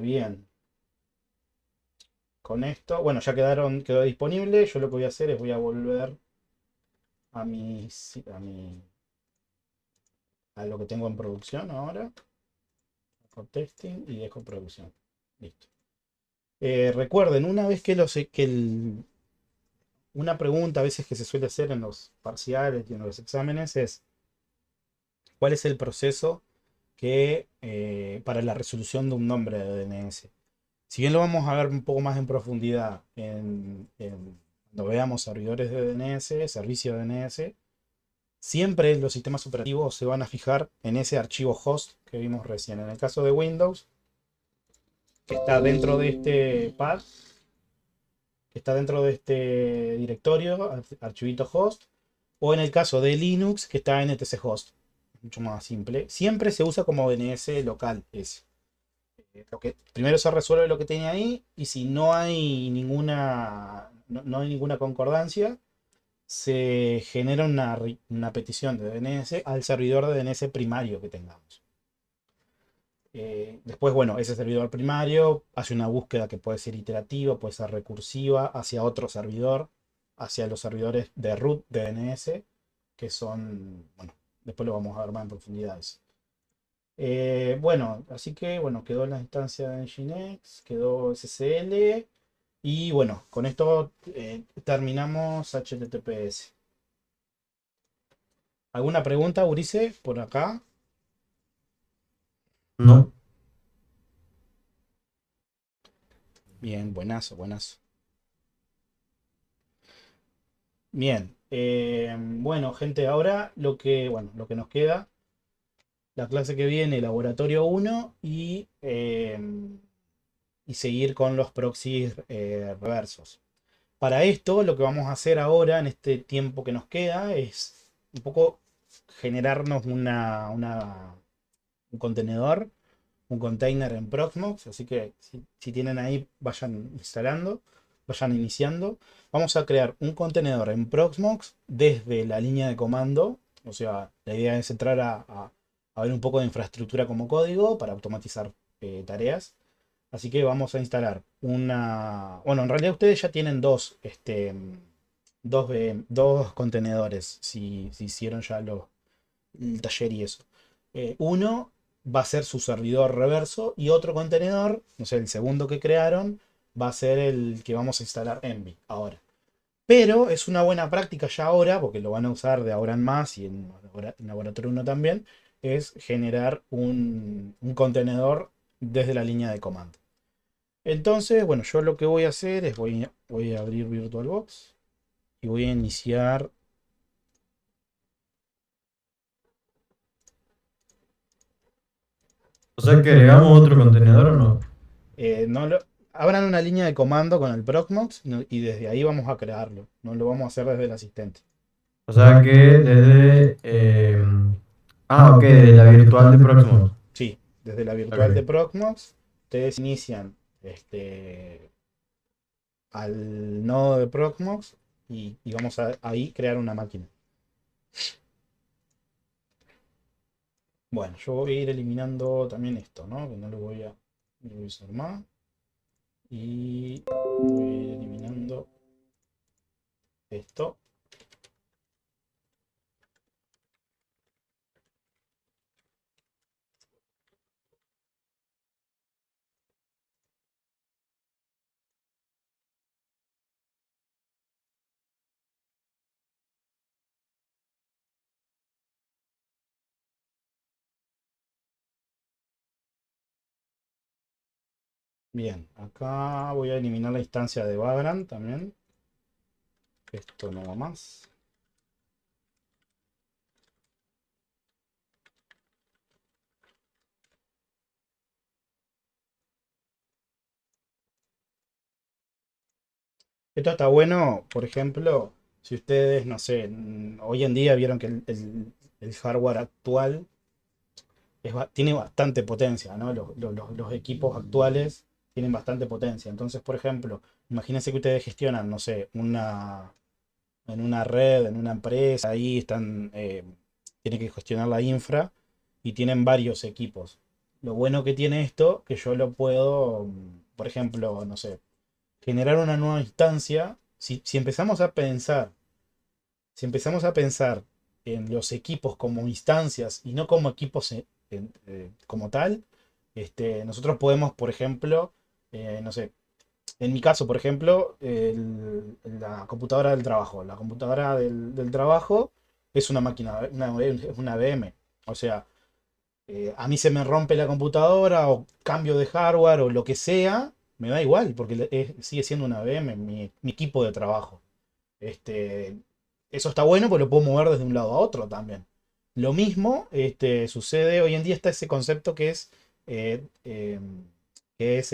Bien, con esto, bueno, ya quedó disponible. Yo lo que voy a hacer es voy a volver a lo que tengo en producción ahora. Con testing y dejo producción. Listo. Recuerden, una vez que una pregunta a veces que se suele hacer en los parciales y en los exámenes es, ¿cuál es el proceso para la resolución de un nombre de DNS? Si bien lo vamos a ver un poco más en profundidad cuando veamos servidores de DNS, servicios de DNS, siempre los sistemas operativos se van a fijar en ese archivo host que vimos recién. En el caso de Windows, que está dentro de este path, que está dentro de este directorio, archivito host, o en el caso de Linux, que está en etc host. Mucho más simple. Siempre se usa como DNS local ese. Primero se resuelve lo que tiene ahí, y si no hay no hay ninguna concordancia, se genera una petición de DNS al servidor de DNS primario que tengamos. Después, bueno, ese servidor primario hace una búsqueda que puede ser iterativa, puede ser recursiva, hacia otro servidor, hacia los servidores de root de DNS, que son, bueno, después lo vamos a ver más en profundidad eso. Bueno, así que bueno, quedó la instancia de Nginx, quedó SSL, y bueno, con esto terminamos HTTPS. ¿Alguna pregunta, Ulises, por acá? No. Bien, buenazo, buenazo. Bien, bueno, gente, ahora lo que nos queda, la clase que viene, laboratorio uno, y seguir con los proxies reversos. Para esto, lo que vamos a hacer ahora, en este tiempo que nos queda, es un poco generarnos un contenedor, un container en Proxmox. Así que si tienen ahí, vayan instalando, vayan iniciando. Vamos a crear un contenedor en Proxmox desde la línea de comando. O sea, la idea es entrar a ver un poco de infraestructura como código para automatizar tareas. Así que vamos a instalar una... Bueno, en realidad ustedes ya tienen dos contenedores, si hicieron ya el taller y eso. Uno va a ser su servidor reverso, y otro contenedor, no sé, el segundo que crearon, va a ser el que vamos a instalar Envy ahora. Pero es una buena práctica ya ahora, porque lo van a usar de ahora en más y en laboratorio uno también, es generar un contenedor desde la línea de comando. Entonces, bueno, yo lo que voy a hacer es voy a abrir VirtualBox y voy a iniciar. O sea que agregamos otro contenedor o no. No lo, abran una línea de comando con el Proxmox, y desde ahí vamos a crearlo. No lo vamos a hacer desde el asistente. O sea que desde... ok, de la virtual de Proxmox. Sí, desde la virtual de Ok. Proxmox, ustedes inician al nodo de Proxmox, y vamos a ahí crear una máquina. Bueno, yo voy a ir eliminando también esto, ¿no? Que no lo voy a usar más. Y voy a ir eliminando esto. Bien, acá voy a eliminar la instancia de Vagrant también. Esto no va más. Esto está bueno, por ejemplo, si ustedes, no sé, hoy en día vieron que el hardware actual tiene bastante potencia, ¿no? Los equipos actuales tienen bastante potencia. Entonces, por ejemplo, imagínense que ustedes gestionan, no sé, en una red, en una empresa, ahí tienen que gestionar la infra y tienen varios equipos. Lo bueno que tiene esto, que yo lo puedo, por ejemplo, no sé, generar una nueva instancia. Si empezamos a pensar, si empezamos a pensar en los equipos como instancias y no como equipos como tal, nosotros podemos, por ejemplo, no sé, En mi caso, por ejemplo, la computadora del trabajo. La computadora del trabajo es una máquina, es una VM. O sea, a mí se me rompe la computadora o cambio de hardware o lo que sea, me da igual, porque sigue siendo una VM, mi equipo de trabajo. Este, eso está bueno porque lo puedo mover desde un lado a otro también. Lo mismo sucede hoy en día, está ese concepto eh, eh, que es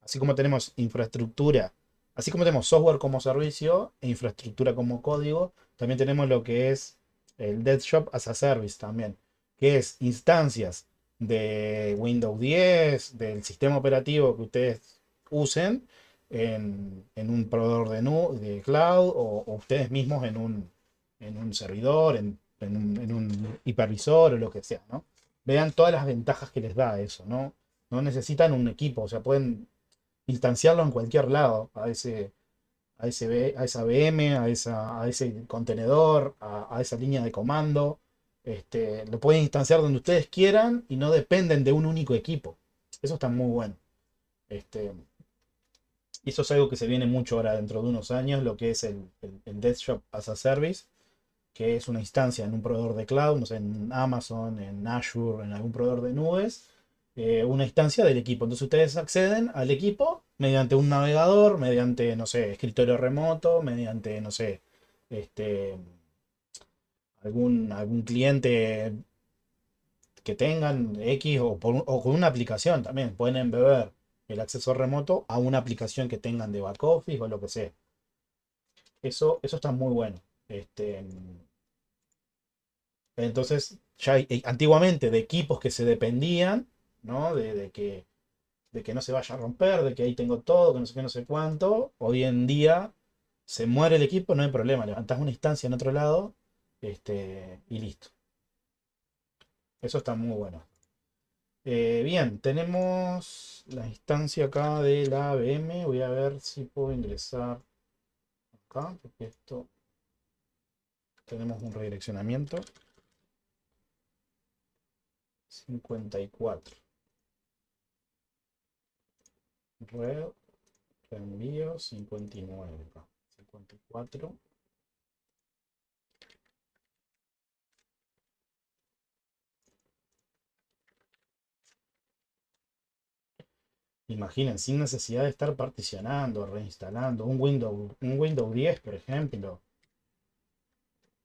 así como tenemos infraestructura, así como tenemos software como servicio e infraestructura como código, también tenemos lo que es el DevShop as a Service también, que es instancias de Windows 10, del sistema operativo que ustedes usen en un proveedor de cloud o ustedes mismos en un servidor, en un hipervisor o lo que sea, ¿no? Vean todas las ventajas que les da eso, ¿no? No necesitan un equipo, o sea, pueden instanciarlo en cualquier lado, a esa VM, a ese contenedor, a esa línea de comando. Lo pueden instanciar donde ustedes quieran y no dependen de un único equipo. Eso está muy bueno. Este, y eso es algo que se viene mucho ahora dentro de unos años, lo que es el Desktop as a Service, que es una instancia en un proveedor de cloud, no sé, en Amazon, en Azure, en algún proveedor de nubes, una instancia del equipo. Entonces ustedes acceden al equipo mediante un navegador, mediante, no sé, escritorio remoto, mediante, no sé, este, algún cliente que tengan X o con una aplicación también. Pueden embeber el acceso remoto a una aplicación que tengan de back office o lo que sea. Eso está muy bueno. Este, entonces, ya antiguamente de equipos que se dependían, ¿no? De que no se vaya a romper, de que ahí tengo todo, que no sé qué, no sé cuánto. Hoy en día se muere el equipo, no hay problema. Levantás una instancia en otro lado, y listo. Eso está muy bueno. Bien, tenemos la instancia acá de la VM. Voy a ver si puedo ingresar acá, porque esto tenemos un redireccionamiento. 54. Red, reenvío 59 acá. 54. Imaginen, sin necesidad de estar particionando, reinstalando un Windows 10, por ejemplo.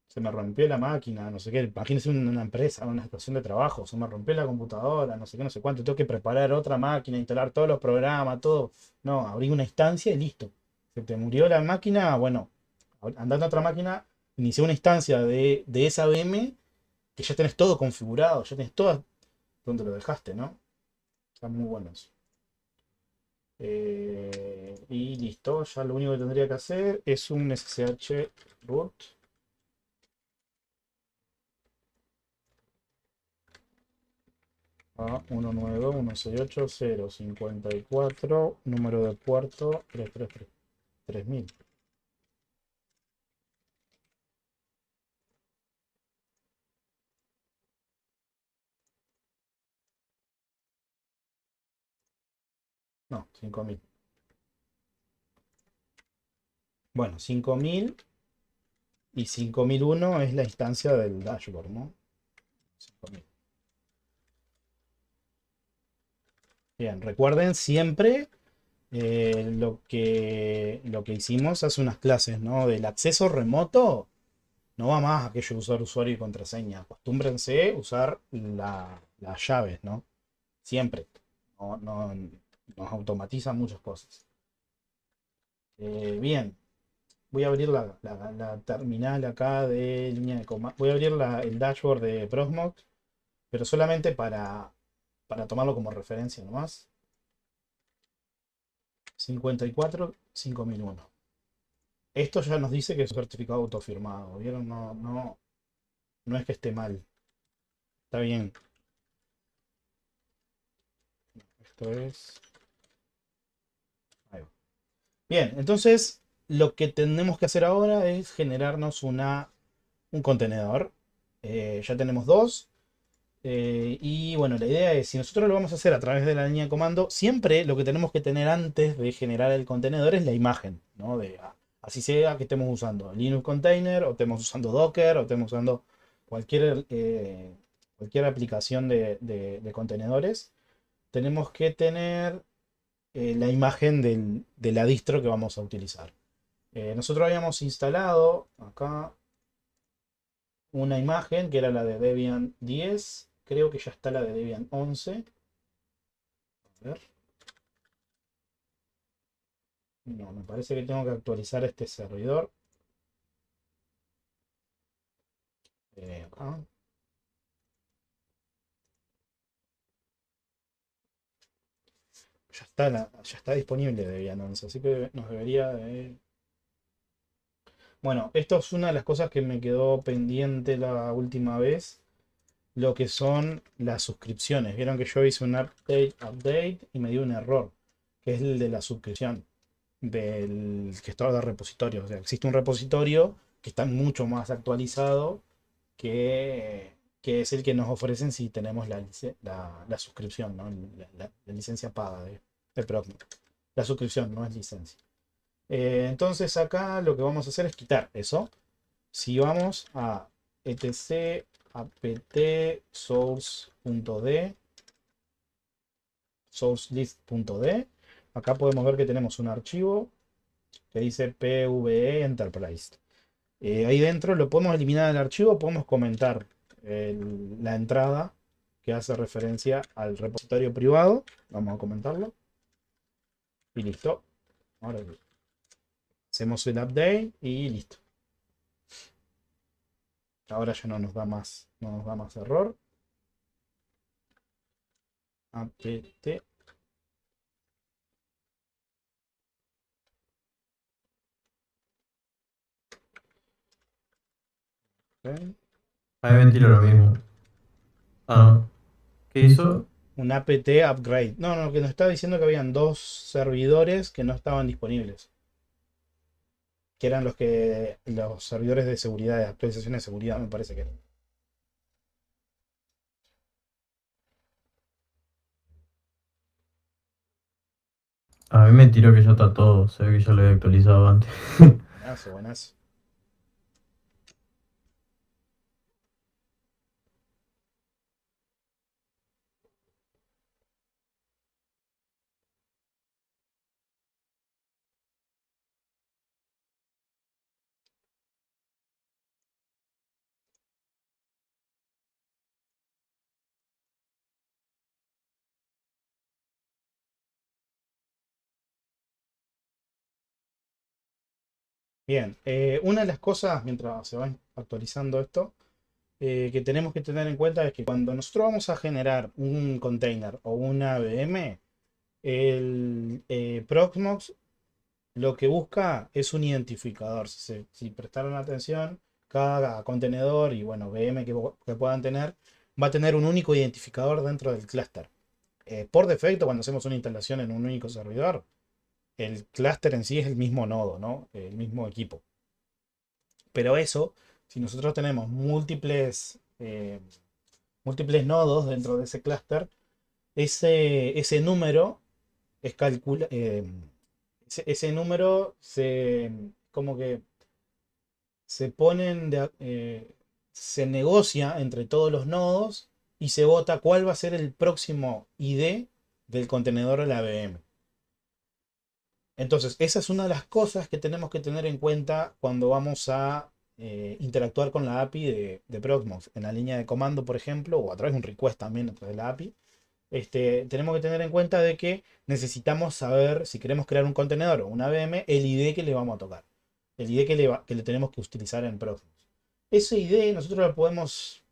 Se me rompió la máquina, no sé qué. Imagínense una empresa, una estación de trabajo. Se me rompió la computadora, no sé qué, no sé cuánto. Tengo que preparar otra máquina, instalar todos los programas, todo. No, abrí una instancia y listo. Se te murió la máquina, bueno, andando a otra máquina, inicié una instancia de esa VM que ya tenés todo configurado, ya tenés todo donde lo dejaste, ¿no? Está muy bueno eso. Y listo, ya lo único que tendría que hacer es un SSH root. A 192.168.0.54, número de puerto 333 3000. No, 5000. Bueno, 5000 y 5001 es la instancia del dashboard, ¿no? 5000. Bien, recuerden siempre lo que hicimos hace unas clases, ¿no? Del acceso remoto. No va más aquello de usar usuario y contraseña. Acostúmbrense a usar las llaves, ¿no? Siempre. Nos automatiza muchas cosas. Bien, voy a abrir la terminal acá de línea de comando. Voy a abrir el dashboard de Proxmox, pero solamente para tomarlo como referencia nomás. 54.5001. Esto ya nos dice que es un certificado autofirmado. ¿Vieron? No es que esté mal. Está bien. Esto es. Ahí va. Bien, entonces lo que tenemos que hacer ahora es generarnos un contenedor. Ya tenemos dos. Y bueno, la idea es, si nosotros lo vamos a hacer a través de la línea de comando, siempre lo que tenemos que tener antes de generar el contenedor es la imagen, ¿no? Así sea que estemos usando Linux Container, o estemos usando Docker, o estemos usando cualquier aplicación de contenedores, tenemos que tener la imagen de la distro que vamos a utilizar. Nosotros habíamos instalado acá una imagen que era la de Debian 10. Creo que ya está la de Debian 11. A ver. No, me parece que tengo que actualizar este servidor. Acá. Ya está disponible Debian 11, así que nos debería de... Bueno, esto es una de las cosas que me quedó pendiente la última vez. Lo que son las suscripciones. Vieron que yo hice un update y me dio un error, que es el de la suscripción del gestor de repositorios. O sea, existe un repositorio que está mucho más actualizado que es el que nos ofrecen si tenemos la suscripción, ¿no? La licencia paga de Proxmox. La suscripción no es licencia. Entonces acá lo que vamos a hacer es quitar eso. Si vamos a etc apt source.d sourcelist.d, acá podemos ver que tenemos un archivo que dice PVE Enterprise. Ahí dentro lo podemos eliminar del archivo, podemos comentar la entrada que hace referencia al repositorio privado. Vamos a comentarlo. Y listo. Ahora hacemos el update y listo. Ahora ya no nos da más error. apt. Ok. Ahí ventilo lo mismo. Ah, ¿qué hizo? Un apt upgrade. No, no, que nos está diciendo que habían dos servidores que no estaban disponibles. Que eran los servidores de seguridad, de actualización de seguridad, me parece que eran. A mí me tiró que ya está todo, se ve que ya lo había actualizado antes. Buenazo, buenazo. Bien, una de las cosas, mientras se va actualizando esto, que tenemos que tener en cuenta es que cuando nosotros vamos a generar un container o una VM, el Proxmox lo que busca es un identificador. Si prestaron atención, cada contenedor y bueno, VM que puedan tener, va a tener un único identificador dentro del clúster. Por defecto, cuando hacemos una instalación en un único servidor, el clúster en sí es el mismo nodo, ¿no? El mismo equipo. Pero eso, si nosotros tenemos múltiples nodos dentro de ese clúster, ese número es ese número como que se ponen se negocia entre todos los nodos y se vota cuál va a ser el próximo ID del contenedor de la VM. Entonces, esa es una de las cosas que tenemos que tener en cuenta cuando vamos a interactuar con la API de Proxmox. En la línea de comando, por ejemplo, o a través de un request también a través de la API. Tenemos que tener en cuenta de que necesitamos saber, si queremos crear un contenedor o una VM, el ID que le vamos a tocar. El ID que le tenemos que utilizar en Proxmox. Ese ID nosotros lo podemos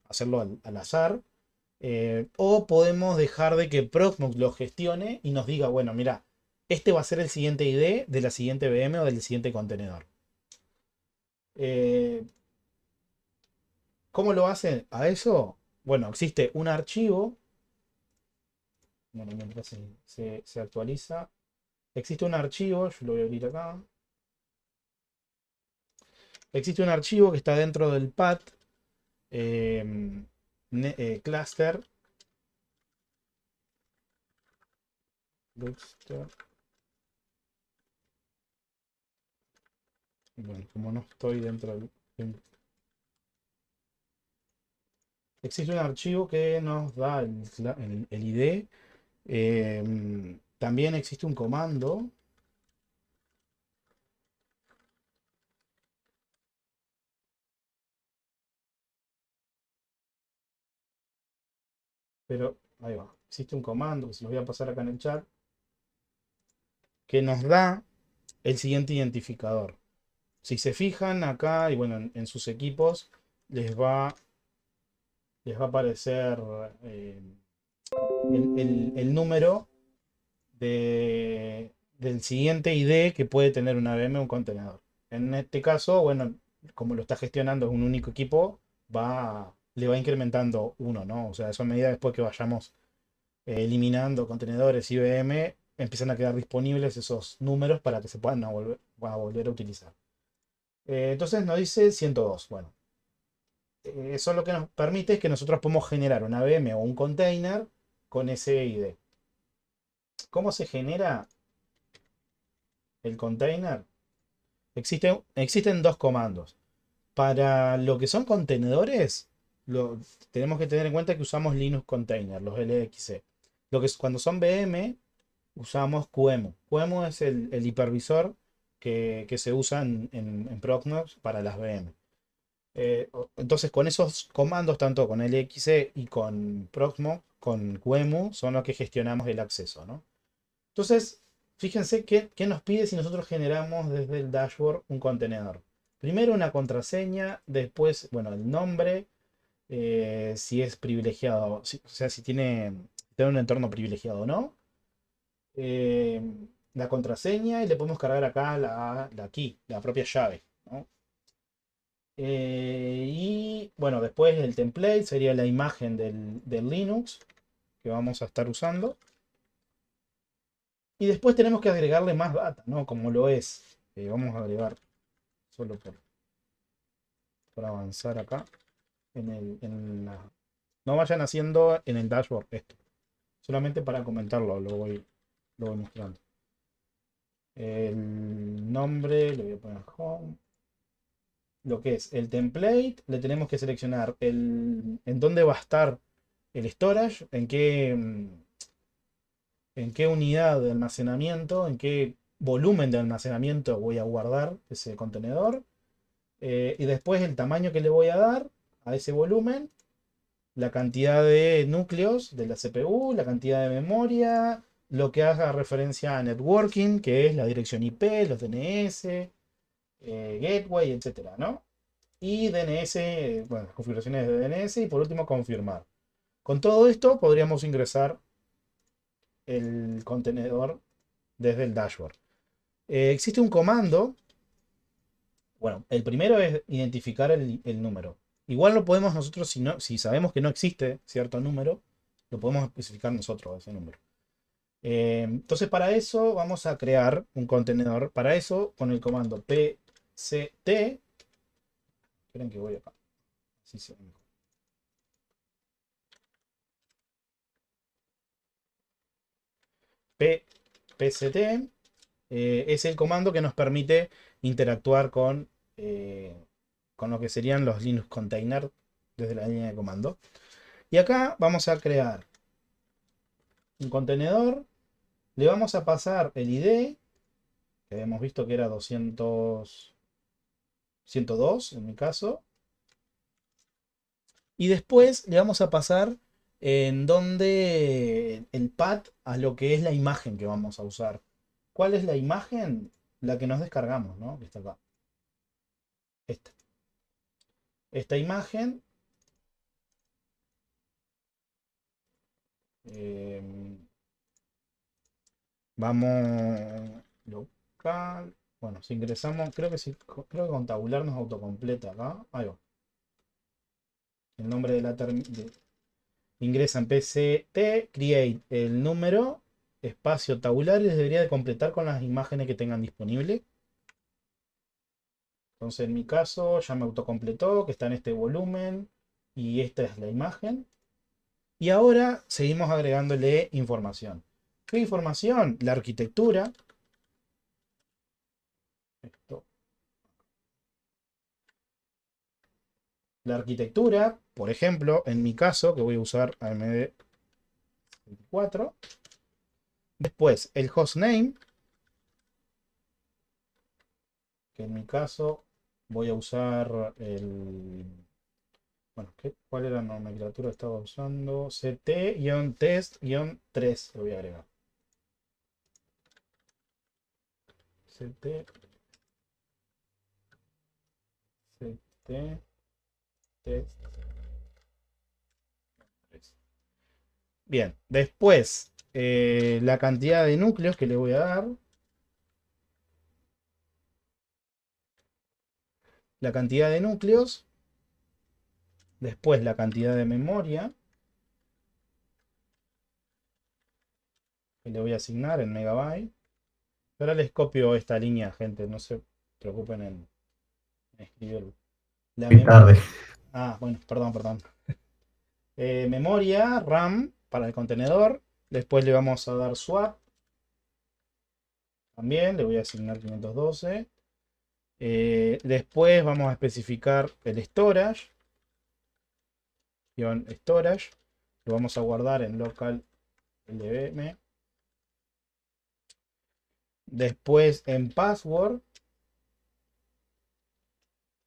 hacerlo al azar. O podemos dejar de que Proxmox lo gestione y nos diga, bueno, mira, este va a ser el siguiente ID de la siguiente VM o del siguiente contenedor. Eh, ¿Cómo lo hace a eso? Bueno, existe un archivo. Bueno, mientras se actualiza. Existe un archivo, yo lo voy a abrir acá. Existe un archivo que está dentro del path. cluster. Cluster. Bueno, como no estoy dentro existe un archivo que nos da el ID. También existe un comando. Pero ahí va. Existe un comando que se los voy a pasar acá en el chat. Que nos da el siguiente identificador. Si se fijan acá, y bueno, en sus equipos, les va, les va a aparecer el número del siguiente ID que puede tener una VM o un contenedor. En este caso, bueno, como lo está gestionando es un único equipo, le va incrementando uno, ¿no? O sea, eso a medida después que vayamos eliminando contenedores y VM, empiezan a quedar disponibles esos números para que se puedan volver a utilizar. Entonces nos dice 102. Bueno, eso lo que nos permite es que nosotros podemos generar una VM o un container con ese ID. ¿Cómo se genera el container? Existen dos comandos. Para lo que son contenedores, tenemos que tener en cuenta que usamos Linux Container, los LXC. Lo que es, cuando son VM, usamos QEMU. QEMU es el hipervisor que se usa en Proxmox para las VM. Entonces, con esos comandos, tanto con LXC y con Proxmox, con QEMU, son los que gestionamos el acceso, ¿no? Entonces, fíjense qué nos pide si nosotros generamos desde el dashboard un contenedor. Primero una contraseña, después, bueno, el nombre, si es privilegiado, o sea, si tiene un entorno privilegiado o no. eh, la contraseña y le podemos cargar acá la key, la propia llave, ¿no? Y bueno, después el template sería la imagen del Linux que vamos a estar usando. Y después tenemos que agregarle más data, ¿no? Como lo es. Vamos a agregar solo por avanzar acá. No vayan haciendo en el dashboard esto. Solamente para comentarlo, lo voy mostrando. El nombre, le voy a poner home. Lo que es el template, le tenemos que seleccionar en dónde va a estar el storage, en qué unidad de almacenamiento, en qué volumen de almacenamiento voy a guardar ese contenedor. Y después el tamaño que le voy a dar a ese volumen, la cantidad de núcleos de la CPU, la cantidad de memoria, lo que haga referencia a networking, que es la dirección IP, los DNS, gateway, etcétera, ¿no? Y DNS, bueno, las configuraciones de DNS y por último confirmar. Con todo esto podríamos ingresar el contenedor desde el dashboard. Existe un comando. Bueno, el primero es identificar el número. Igual lo podemos nosotros, si sabemos que no existe cierto número, lo podemos especificar nosotros ese número. Entonces para eso vamos a crear un contenedor. Para eso con el comando pct. Esperen que voy acá. Así se ve mejor. pct es el comando que nos permite interactuar con lo que serían los Linux containers desde la línea de comando. Y acá vamos a crear un contenedor. Le vamos a pasar el ID, que habíamos visto que era 102 en mi caso. Y después le vamos a pasar en donde el path a lo que es la imagen que vamos a usar. ¿Cuál es la imagen? La que nos descargamos, ¿no? Que está acá. Esta imagen. eh, Vamos local. Bueno, si ingresamos, creo que con tabular nos autocompleta acá. Ahí va. El nombre de la terminal. Ingresa en PCT, create el número, espacio tabular y debería de completar con las imágenes que tengan disponible. Entonces en mi caso ya me autocompletó, que está en este volumen. Y esta es la imagen. Y ahora seguimos agregándole información. ¿Qué información? La arquitectura. Esto. La arquitectura, por ejemplo, en mi caso, que voy a usar AMD 24. Después, el hostname, que en mi caso voy a usar el... Bueno, ¿cuál era la nomenclatura que estaba usando? CT-test-3 lo voy a agregar. CT, CT, test 3. Bien, después la cantidad de núcleos que le voy a dar. La cantidad de núcleos. Después la cantidad de memoria que le voy a asignar en megabyte. Ahora les copio esta línea, gente. No se preocupen en escribirlo. Muy tarde. Bueno, perdón. Memoria, RAM para el contenedor. Después le vamos a dar swap. También le voy a asignar 512. Después vamos a especificar el storage. Storage. Lo vamos a guardar en local LVM. Después en password.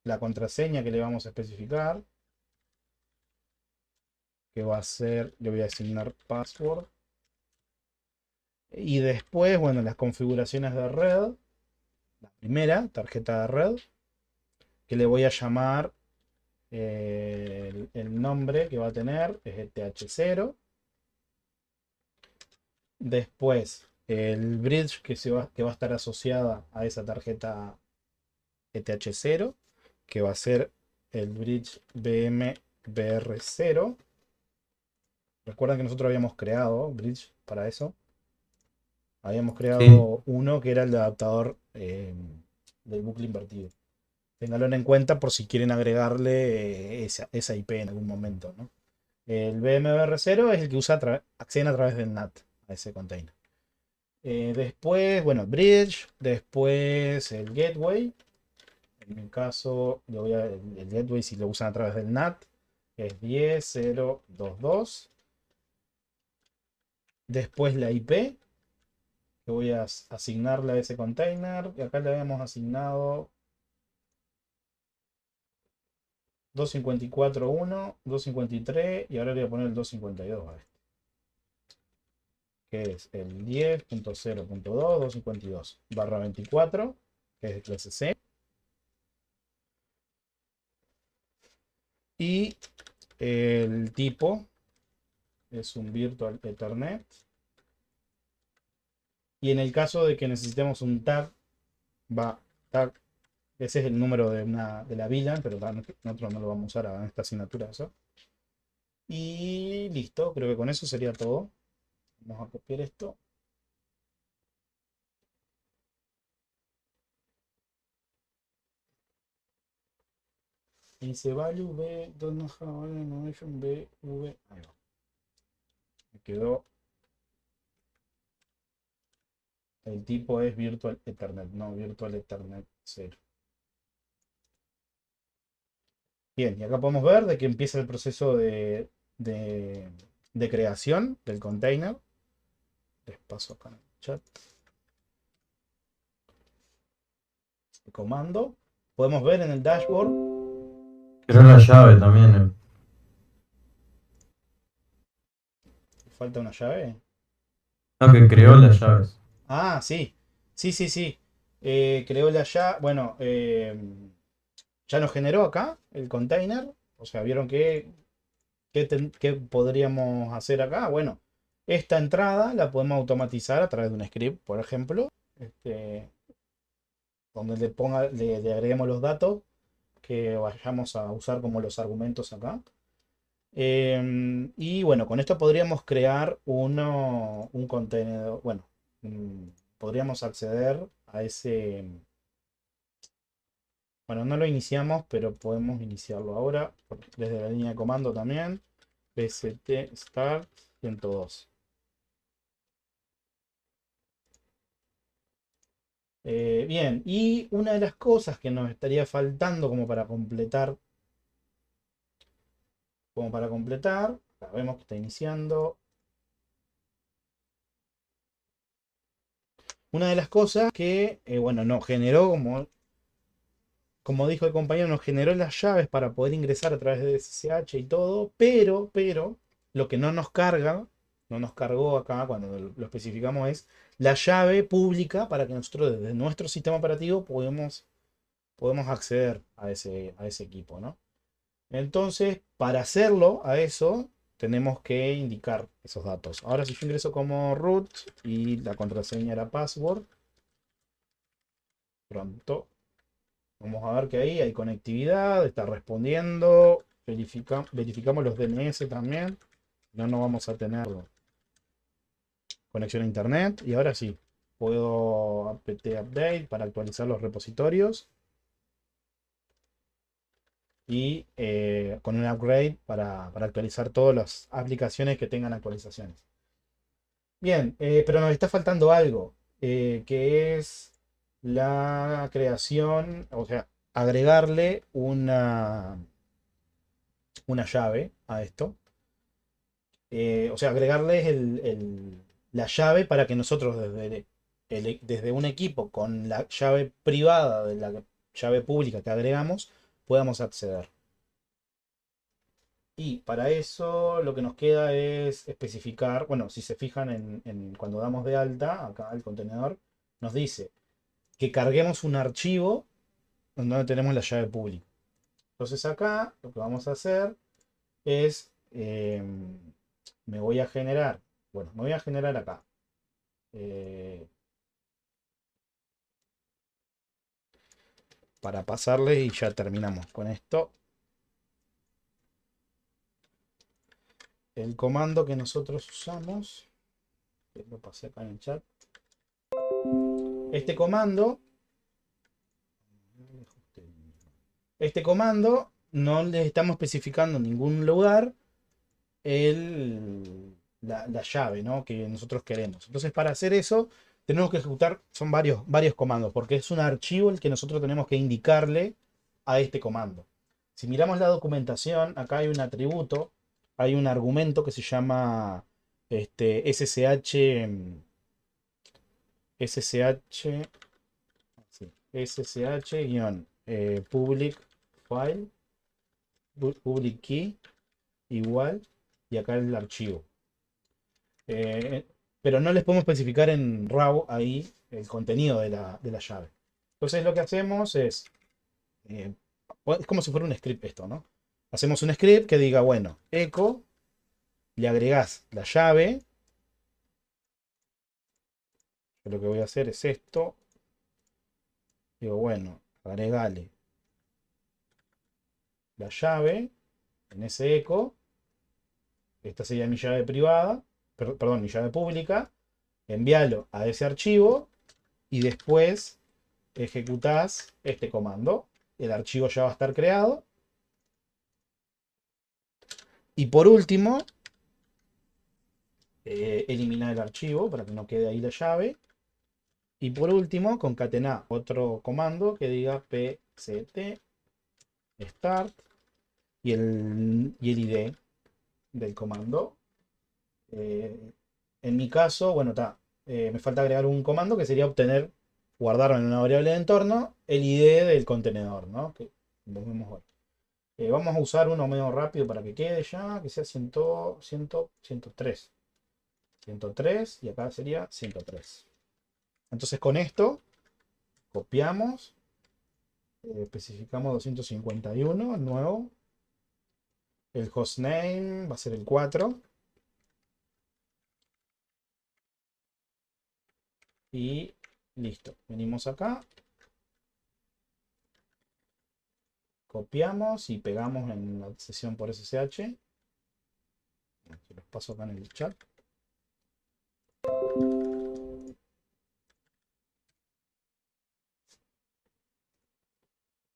La contraseña que le vamos a especificar. Que va a ser, le voy a asignar password. Y después, bueno, las configuraciones de red. La primera, tarjeta de red. Que le voy a llamar el nombre que va a tener es ETH0. Después, el bridge que va a estar asociada a esa tarjeta ETH0, que va a ser el bridge BMBR0. Recuerden que nosotros habíamos creado bridge para eso. Habíamos Sí. creado uno que era el adaptador del bucle invertido. Ténganlo en cuenta por si quieren agregarle esa IP en algún momento, ¿no? El BMBR0 es el que acceden a través del NAT a ese container. Después, bueno, bridge, después el gateway. En mi caso, el gateway si lo usan a través del NAT es 10.0.22. Después la IP, que voy a asignarle a ese container. Y acá le habíamos asignado 254.1, 253 y ahora le voy a poner el 252 a este. Que es el 10.0.2, 252 barra 24, que es de clase C. Y el tipo es un Virtual Ethernet. Y en el caso de que necesitemos un tag, va tag. Ese es el número de la VLAN, pero nosotros no lo vamos a usar en esta asignatura. Eso. Y listo, creo que con eso sería todo. Vamos a copiar esto. Dice value B, BV. Ahí va. Me quedó. El tipo es Virtual Ethernet, no Virtual Ethernet 0. Bien, y acá podemos ver de que empieza el proceso de creación del container. Les paso acá en el chat. El comando. Podemos ver en el dashboard. Quiero la llave también. Falta una llave. No, que creó las llaves. Ah, sí. Sí. Creó la llave. Bueno, ya nos generó acá el container. O sea, vieron qué podríamos hacer acá. Bueno, esta entrada la podemos automatizar a través de un script, por ejemplo. Donde le agreguemos los datos que vayamos a usar como los argumentos acá. Y bueno, con esto podríamos crear un contenedor. Bueno, podríamos acceder a Bueno, no lo iniciamos, pero podemos iniciarlo ahora desde la línea de comando también. pst start 102. Bien, y una de las cosas que nos estaría faltando como para completar, acá vemos que está iniciando. Una de las cosas que, bueno, nos generó, como dijo el compañero, nos generó las llaves para poder ingresar a través de SSH y todo, pero, lo que no nos carga, no nos cargó acá cuando lo especificamos es la llave pública para que nosotros desde nuestro sistema operativo podemos acceder a ese equipo, ¿no? Entonces, para hacerlo a eso, tenemos que indicar esos datos. Ahora, si yo ingreso como root y la contraseña era password, pronto vamos a ver que ahí hay conectividad, está respondiendo. Verificamos los DNS también. No vamos a tener conexión a internet. Y ahora sí, puedo apt update para actualizar los repositorios. Y con un upgrade para actualizar todas las aplicaciones que tengan actualizaciones. Bien, pero nos está faltando algo, que es la creación, o sea, agregarle una llave a esto. O sea, agregarles la llave para que nosotros desde un equipo con la llave privada de la llave pública que agregamos podamos acceder. Y para eso lo que nos queda es especificar, bueno, si se fijan cuando damos de alta, acá el contenedor, nos dice que carguemos un archivo donde tenemos la llave pública. Entonces acá lo que vamos a hacer es, me voy a generar, bueno, me voy a generar acá. Para pasarle y ya terminamos con esto. El comando que nosotros usamos, que lo pasé acá en el chat. Este comando, no le estamos especificando en ningún lugar la llave, ¿no?, que nosotros queremos. Entonces, para hacer eso, tenemos que ejecutar, son varios comandos, porque es un archivo el que nosotros tenemos que indicarle a este comando. Si miramos la documentación, acá hay un atributo, hay un argumento que se llama SSH, SSH, sí, SSH-public file, public key, igual, y acá el archivo. Pero no les podemos especificar en RAW ahí el contenido de la llave. Entonces lo que hacemos es como si fuera un script esto, ¿no? Hacemos un script que diga, bueno, echo, le agregás la llave. Yo lo que voy a hacer es esto. Digo, bueno, agregale la llave en ese echo. Esta sería mi llave privada, perdón, mi llave pública. Envíalo a ese archivo y después ejecutás este comando. El archivo ya va a estar creado. Y por último, eliminar el archivo para que no quede ahí la llave. Y por último, concatenar otro comando que diga pct start y el ID del comando. En mi caso, bueno, me falta agregar un comando que sería guardar en una variable de entorno el ID del contenedor, ¿no? Que vemos hoy. Vamos a usar uno medio rápido para que quede ya, que sea 103. 103 y acá sería 103. Entonces con esto copiamos, especificamos 251, el nuevo. El hostname va a ser el 4. Y listo. Venimos acá. Copiamos y pegamos en la sesión por SSH. Se los paso acá en el chat.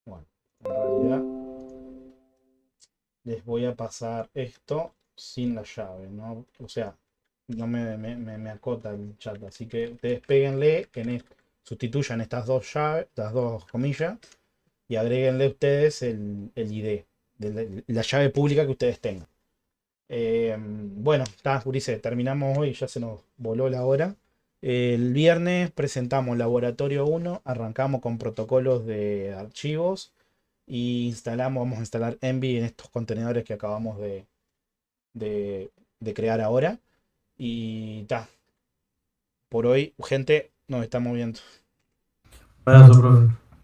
Bueno. En realidad les voy a pasar esto sin la llave, ¿no? O sea, no me acota el chat. Así que ustedes péguenle sustituyan estas dos llaves, estas dos comillas, y agréguenle ustedes el ID, la llave pública que ustedes tengan. Bueno, está, Ulises, terminamos hoy, ya se nos voló la hora. El viernes presentamos Laboratorio 1, arrancamos con protocolos de archivos y vamos a instalar Envy en estos contenedores que acabamos de, de crear ahora. Y está, por hoy, gente, nos estamos viendo. Abrazo, profe.